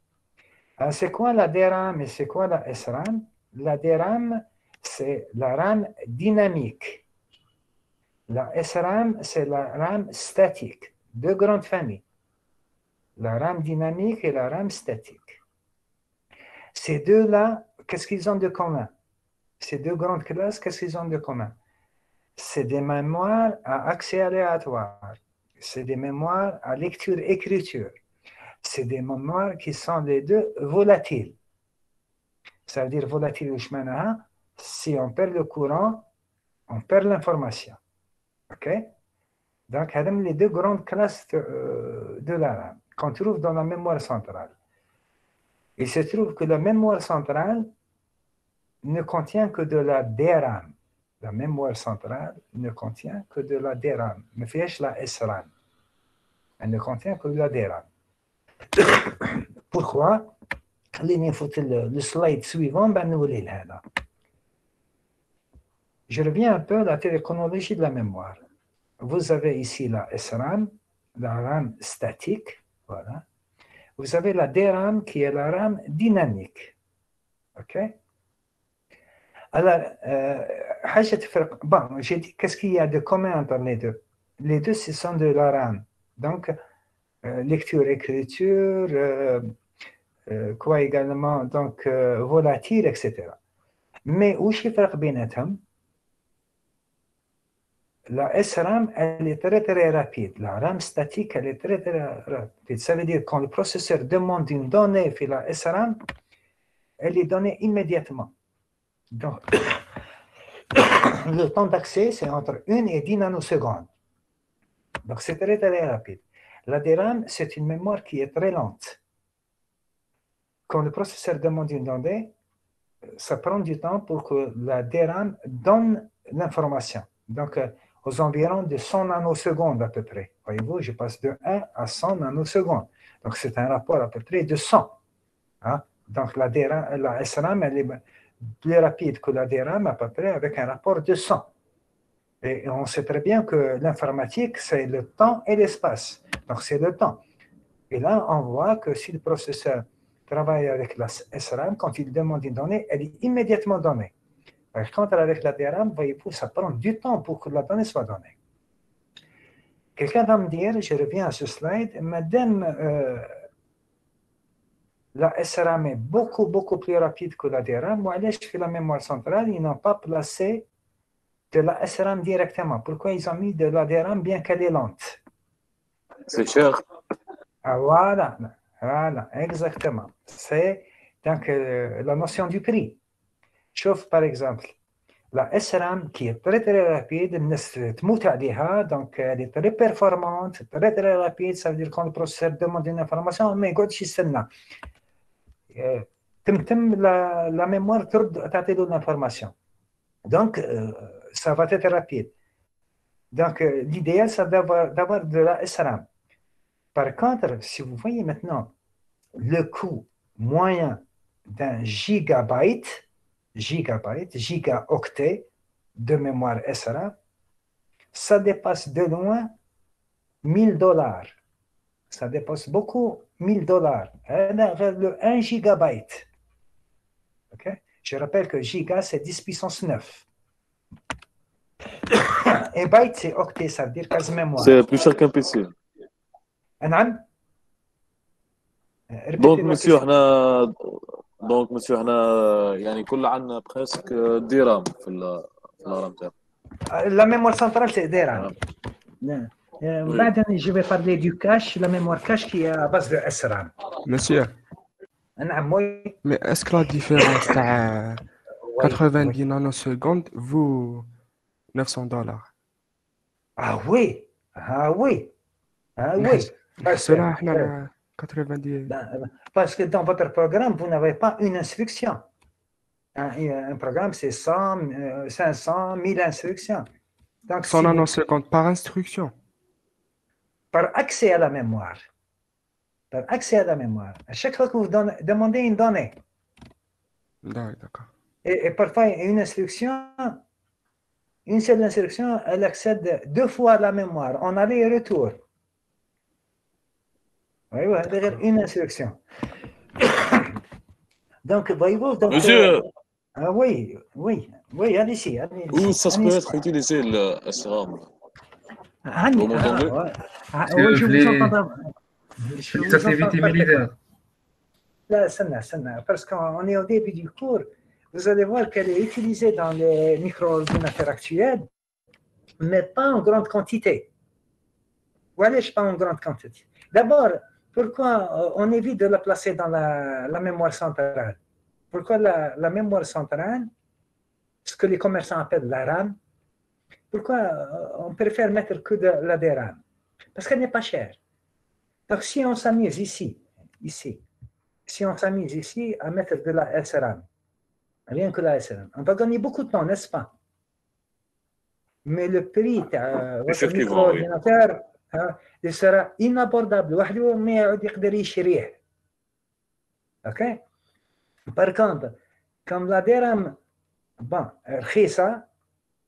Alors, c'est quoi la DRAM et c'est quoi la SRAM? La DRAM, c'est la RAM dynamique. La SRAM, c'est la RAM statique. Deux grandes familles. La RAM dynamique et la RAM statique. Ces deux-là, qu'est-ce qu'ils ont de commun? Ces deux grandes classes, qu'est-ce qu'ils ont de commun? C'est des mémoires à accès aléatoire. C'est des mémoires à lecture-écriture. C'est des mémoires qui sont les deux volatiles. Ça veut dire volatile, si on perd le courant, on perd l'information. OK? Donc, les deux grandes classes de la RAM qu'on trouve dans la mémoire centrale. Il se trouve que la mémoire centrale ne contient que de la DRAM. La mémoire centrale ne contient que de la DRAM. Ne fait la SRAM. Elle ne contient que de la DRAM. Pourquoi? Le slide suivant, je reviens un peu à la chronologie de la mémoire. Vous avez ici la SRAM, la RAM statique, voilà. Vous avez la DRAM qui est la RAM dynamique. OK? Alors, bon, j'ai dit qu'est-ce qu'il y a de commun entre les deux? Les deux, ce sont de la RAM. Donc, lecture-écriture, quoi également, donc volatile, etc. Mais où est le différence? La SRAM, elle est très très rapide. La RAM statique, elle est très très rapide. Ça veut dire que quand le processeur demande une donnée sur la SRAM, elle est donnée immédiatement. Donc, le temps d'accès, c'est entre 1 et 10 nanosecondes. Donc, c'est très très rapide. La DRAM, c'est une mémoire qui est très lente. Quand le processeur demande une donnée, ça prend du temps pour que la DRAM donne l'information. Donc, aux environs de 100 nanosecondes à peu près. Voyez-vous, je passe de 1 à 100 nanosecondes. Donc, c'est un rapport à peu près de 100. Hein? Donc, la SRAM, elle est plus rapide que la DRAM à peu près avec un rapport de 100. Et on sait très bien que l'informatique, c'est le temps et l'espace. Donc, c'est le temps. Et là, on voit que si le processeur travaille avec la SRAM, quand il demande une donnée, elle est immédiatement donnée. Par contre, avec la DRAM, voyez-vous, ça prend du temps pour que la donnée soit donnée. Quelqu'un va me dire, je reviens à ce slide, madame, la SRAM est beaucoup, beaucoup plus rapide que la DRAM. Moi, allez, je fais la mémoire centrale, ils n'ont pas placé de la SRAM directement. Pourquoi ils ont mis de la DRAM bien qu'elle est lente? C'est cher. Ah, voilà, exactement. C'est donc la notion du prix. Chauffe par exemple, la SRAM qui est très très rapide, donc elle est très performante, très très rapide, ça veut dire quand le processeur demande une information, mais la mémoire t'attend l'information. Donc, ça va être rapide. Donc, l'idéal, c'est d'avoir de la SRAM. Par contre, si vous voyez maintenant le coût moyen d'un gigaoctet de mémoire SRAM, ça dépasse de loin $1000. Ça dépasse beaucoup $1000. Vers le 1 gigabyte. Okay? Je rappelle que giga, c'est 10 puissance 9. Et byte, c'est octet, ça veut dire case mémoire. C'est plus cher qu'un PC. نعم. دونك مسيو احنا يعني كل عندنا بريسك ديرام في الرام تاعنا. La mémoire centrale, c'est DRAM. Je vais parler du cache, la mémoire cache qui est à base de SRAM. Monsieur, mais est-ce que la différence de 90 nanosecondes vaut $900? Ah oui, ah oui, ah oui. Cela, 90. Parce que dans votre programme, vous n'avez pas une instruction. Un programme, c'est 100, 500, 1000 instructions. Donc, 100 nanosecondes par instruction. Par accès à la mémoire. Par accès à la mémoire. À chaque fois que vous demandez une donnée. D'accord. Et parfois, une instruction, une seule instruction, elle accède 2 fois à la mémoire, en aller et retour. Oui, une instruction. Donc, voyez-vous. Monsieur. Oui, allez-y. Où ça se peut être utilisé le SRAM? Vous m'entendez? Oui, je vous entends. Les activités militaires. Là, parce qu'on est au début du cours, vous allez voir qu'elle est utilisée dans les micro-ordinateurs actuels, mais pas en grande quantité. Voilà, pas en grande quantité. D'abord, pourquoi on évite de la placer dans la mémoire centrale? Pourquoi la mémoire centrale, ce que les commerçants appellent la RAM, pourquoi on préfère mettre que de la DRAM? Parce qu'elle n'est pas chère. Donc, si on s'amuse ici, si on s'amuse ici à mettre de la SRAM, rien que la SRAM, on va gagner beaucoup de temps, n'est-ce pas? Mais le prix de votre micro-ordinateur, il sera inabordable. OK? Par contre, comme la DRAM,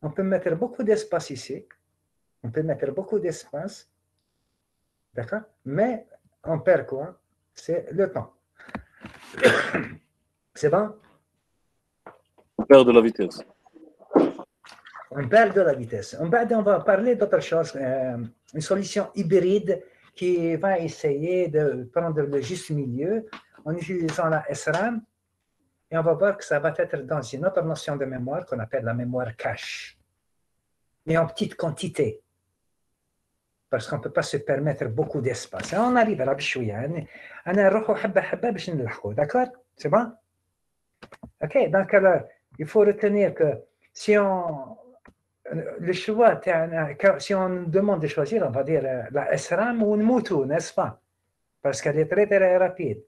on peut mettre beaucoup d'espace ici. On peut mettre beaucoup d'espace. D'accord? Mais on perd quoi? C'est le temps. C'est bon? On perd de la vitesse. On perd de la vitesse. On va parler d'autre chose, une solution hybride qui va essayer de prendre le juste milieu en utilisant la SRAM. Et on va voir que ça va être dans une autre notion de mémoire qu'on appelle la mémoire cache. Mais en petite quantité. Parce qu'on ne peut pas se permettre beaucoup d'espace. On arrive à la bchouya. D'accord? C'est bon? OK, donc alors, il faut retenir que si on demande de choisir, on va dire la SRAM ou une Moutou, n'est-ce pas? Parce qu'elle est très, très rapide.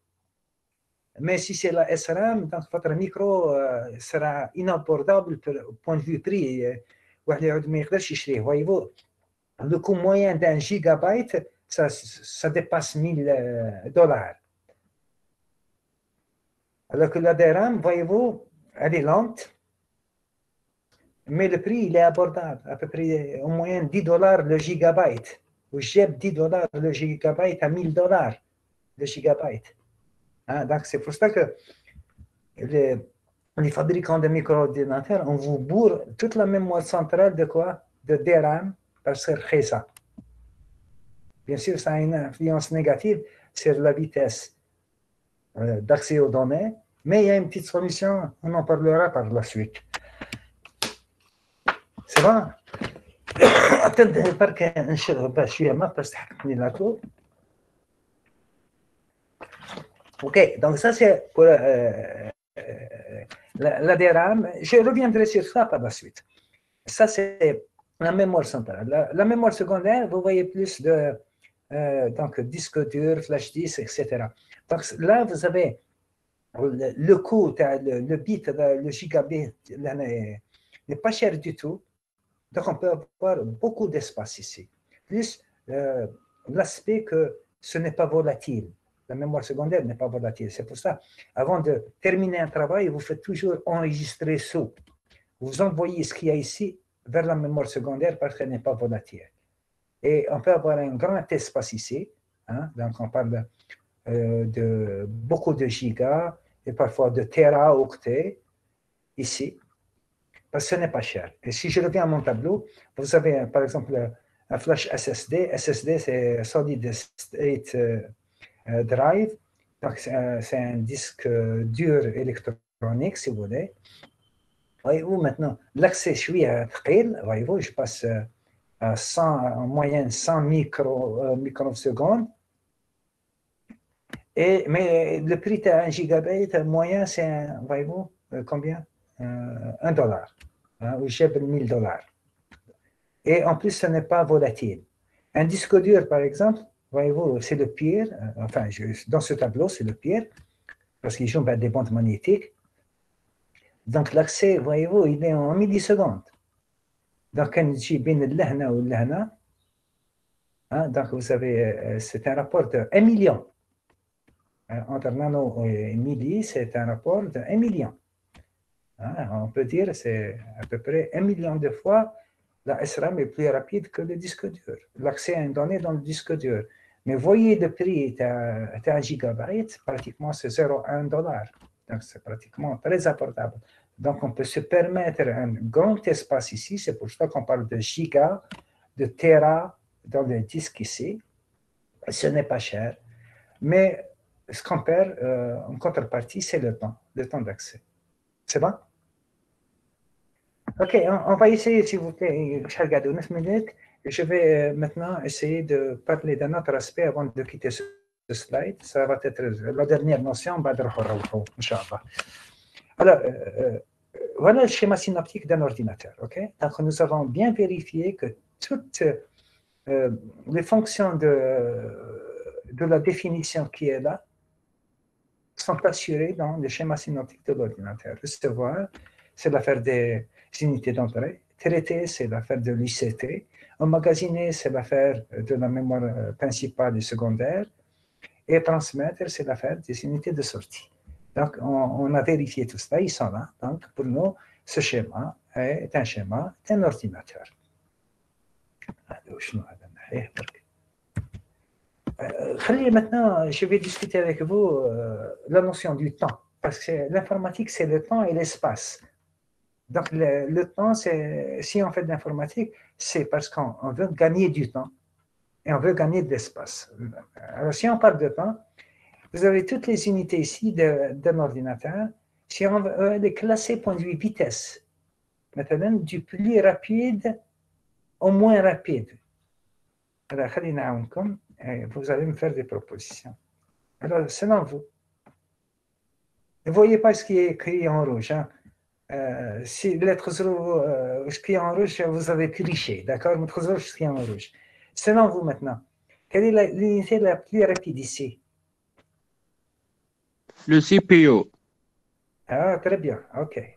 Mais si c'est la SRAM, donc votre micro sera inabordable au point de vue prix. Voyez-vous, le coût moyen d'un gigabyte, ça dépasse $1000. Alors que la DRAM, voyez-vous, elle est lente, mais le prix, il est abordable, à peu près au moyen $10 le gigabyte. Ou j'ai $10 le gigabyte à $1000 le gigabyte. Donc, c'est pour ça que les fabricants de micro-ordinateurs, on vous bourre toute la mémoire centrale de quoi? De DRAM, parce que c'est ça. Bien sûr, ça a une influence négative sur la vitesse d'accès aux données, mais il y a une petite solution, on en parlera par la suite. C'est bon? Attendez, parce que je suis à ma place, OK, donc ça c'est pour la DRAM. Je reviendrai sur ça par la suite. Ça c'est la mémoire centrale. La mémoire secondaire, vous voyez plus de donc, disque dur, flash disk, etc. Donc là, vous avez le coût, le bit, le gigabit n'est pas cher du tout. Donc on peut avoir beaucoup d'espace ici. Plus l'aspect que ce n'est pas volatile. La mémoire secondaire n'est pas volatile. C'est pour ça, avant de terminer un travail, vous faites toujours enregistrer sous. vous envoyez ce qu'il y a ici vers la mémoire secondaire parce qu'elle n'est pas volatile. Et on peut avoir un grand espace ici, hein, donc on parle de beaucoup de gigas et parfois de téraoctets ici, parce que ce n'est pas cher. Et si je reviens à mon tableau, vous avez par exemple un flash SSD. SSD, c'est Solid State Drive, donc c'est un disque dur électronique, si vous voulez. Voyez-vous, maintenant, l'accès, je suis à Tqil, voyez-vous, je passe à 100, en moyenne 100 microsecondes. Mais le prix de 1 gigabyte moyen, c'est, voyez-vous, combien $1, hein, ou j'ai $1000. Et en plus, ce n'est pas volatile. Un disque dur, par exemple, voyez-vous, c'est le pire. Enfin, dans ce tableau, c'est le pire, parce qu'il joue des bandes magnétiques. Donc, l'accès, voyez-vous, il est en millisecondes. Donc, quand je bien le lahna ou le lahna, donc vous avez, c'est un rapport de 1 million. Entre nano et milli, c'est un rapport de 1 million. On peut dire c'est à peu près 1 million de fois la SRAM est plus rapide que le disque dur. L'accès à une donnée dans le disque dur. Mais voyez le prix d'un gigabyte, pratiquement c'est $0,1. Donc c'est pratiquement très abordable. Donc on peut se permettre un grand espace ici, c'est pour ça qu'on parle de giga, de téra dans le disque ici. Ce n'est pas cher. Mais ce qu'on perd en contrepartie, c'est le temps d'accès. C'est bon? Ok, on va essayer, s'il vous plaît, je regarde 9 minutes. Je vais maintenant essayer de parler d'un autre aspect avant de quitter ce slide. Ça va être la dernière notion, Inch'Allah. Alors, voilà le schéma synaptique d'un ordinateur. Okay? Donc, nous avons bien vérifié que toutes les fonctions de la définition qui est là sont assurées dans le schéma synaptique de l'ordinateur. Recevoir, c'est l'affaire des unités d'entrée. Traiter, c'est l'affaire de l'ICT. Emmagasiner, c'est l'affaire de la mémoire principale et secondaire. Et transmettre, c'est l'affaire des unités de sortie. Donc, on a vérifié tout cela, ils sont là. Donc, pour nous, ce schéma est un schéma d'un ordinateur. Maintenant, je vais discuter avec vous la notion du temps, parce que l'informatique, c'est le temps et l'espace. Donc, le temps, si on fait de l'informatique, c'est parce qu'on veut gagner du temps et on veut gagner de l'espace. Alors, si on parle de temps, vous avez toutes les unités ici d'un ordinateur. Si on veut les classer point de vue vitesse, maintenant, du plus rapide au moins rapide. Alors, vous allez me faire des propositions. Alors, selon vous, ne voyez pas ce qui est écrit en rouge. Hein? Si lettre 0, ce qui est en rouge, vous avez triché, d'accord? Lettre 0, ce qui est en rouge. Selon vous maintenant, quelle est l'unité la plus rapide ici? Le CPU. Ah, très bien, ok.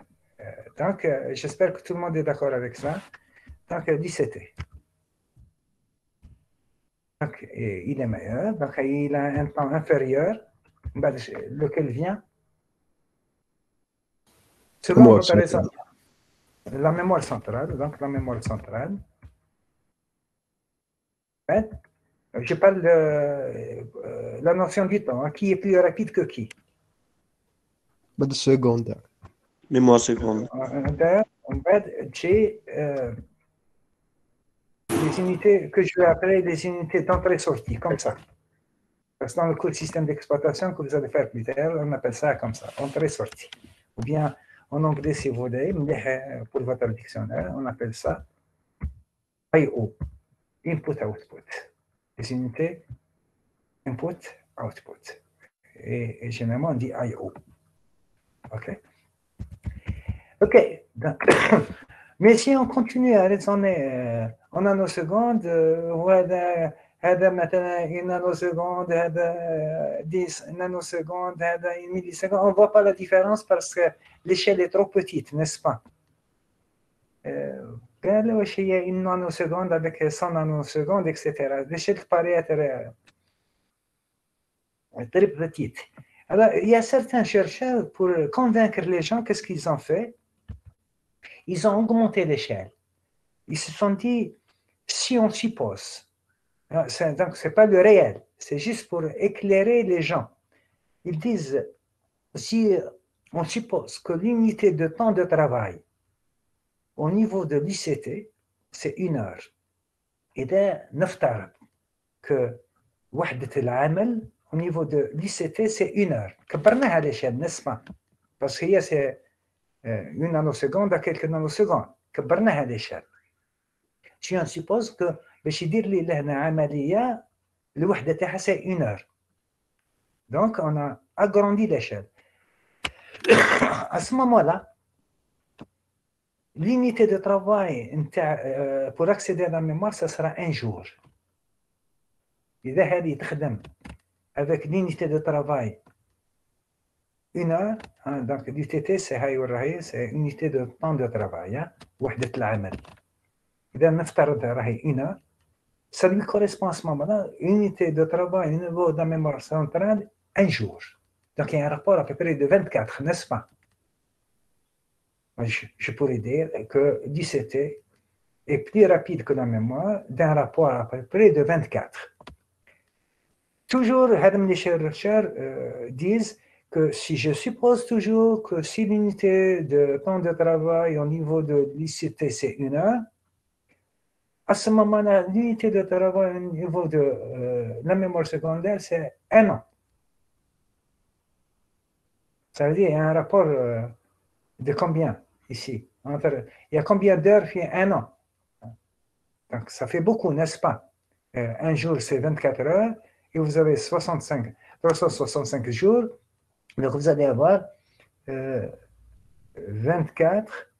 Donc, j'espère que tout le monde est d'accord avec ça. Donc, l'ICT. Donc, il est meilleur. Donc, il a un temps inférieur, lequel vient selon votre raison. La mémoire centrale. Donc, la mémoire centrale. Je parle de la notion du temps. Hein. Qui est plus rapide que qui? بعد secondaire. Mémoire secondaire. J'ai les unités que je vais appeler des unités d'entrée-sortie, comme ça. Parce que dans le cours de système d'exploitation que vous allez faire plus tard, on appelle ça comme ça, entrée-sortie. Ou bien, en anglais, si vous voulez, pour votre dictionnaire, on appelle ça I/O, Input-Output. Les unités Input-Output. Et généralement, on dit I/O. OK? OK. Donc, mais si on continue à raisonner en nanosecondes, هذا مثلا une nanoseconde, هذا 10 nanosecondes, هذا une milliseconde, on ne voit pas la différence parce que l'échelle est trop petite, n'est-ce pas? قال واش هي une nanoseconde avec 100 nanosecondes, etc. L'échelle paraît être très petite. Alors, il y a certains chercheurs, pour convaincre les gens, qu'est-ce qu'ils ont fait? ils ont augmenté l'échelle. Ils se sont dit, si on suppose, donc ce n'est pas le réel, c'est juste pour éclairer les gens. Ils disent, si on suppose que l'unité de temps de travail au niveau de l'ICT, c'est 1 heure. إذا نفترض que وحدة العمل au niveau de l'ICT, c'est 1 heure. كبرناها à l'échelle, n'est-ce pas? Parce qu'il y a c'est 1 nanoseconde à quelques nanosecondes. كبرناها à l'échelle. Si on suppose que باش يدير لي لهنا عملية الوحدة تاعها c'est 1 heure. Donc on a agrandi l'échelle. À ce moment-là, l'unité de travail pour accéder à la mémoire, ça sera 1 jour. إذا هذه تخدم avec l'unité de travail 1 heure, donc l'UTT c'est هاي والراهي c'est unité de temps de travail, وحدة العمل. إذا نفترض راهي 1 heure, ça lui correspond à ce moment-là, unité de travail au niveau de la mémoire centrale 1 jour. Donc il y a un rapport à peu près de 24, n'est-ce pas? Je pourrais dire que l'ICT est plus rapide que la mémoire d'un rapport à peu près de 24. Toujours, les chercheurs disent que si je suppose toujours que si l'unité de temps de travail au niveau de l'ICT c'est 1 heure, à ce moment-là, l'unité de travail au niveau de la mémoire secondaire c'est 1 an. Ça veut dire qu'il y a un rapport de combien ici? Il y a combien d'heures fait 1 an? Donc ça fait beaucoup, n'est-ce pas? Un jour c'est 24 heures et vous avez 365 jours, donc vous allez avoir 24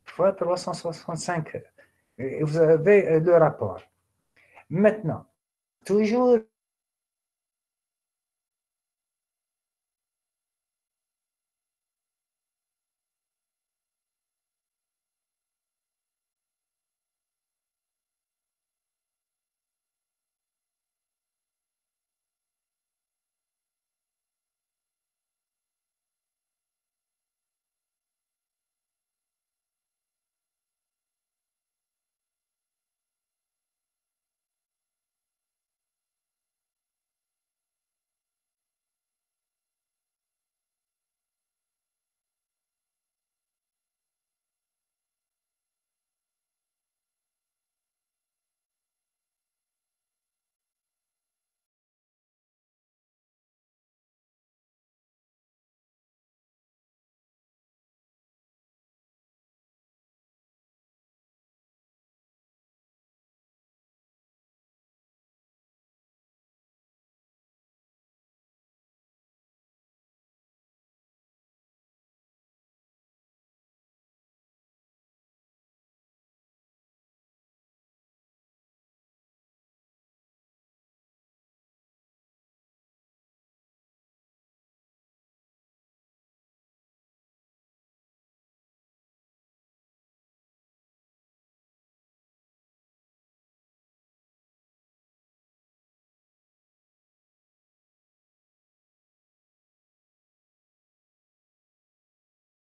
fois 365 et vous avez le rapport. Maintenant, toujours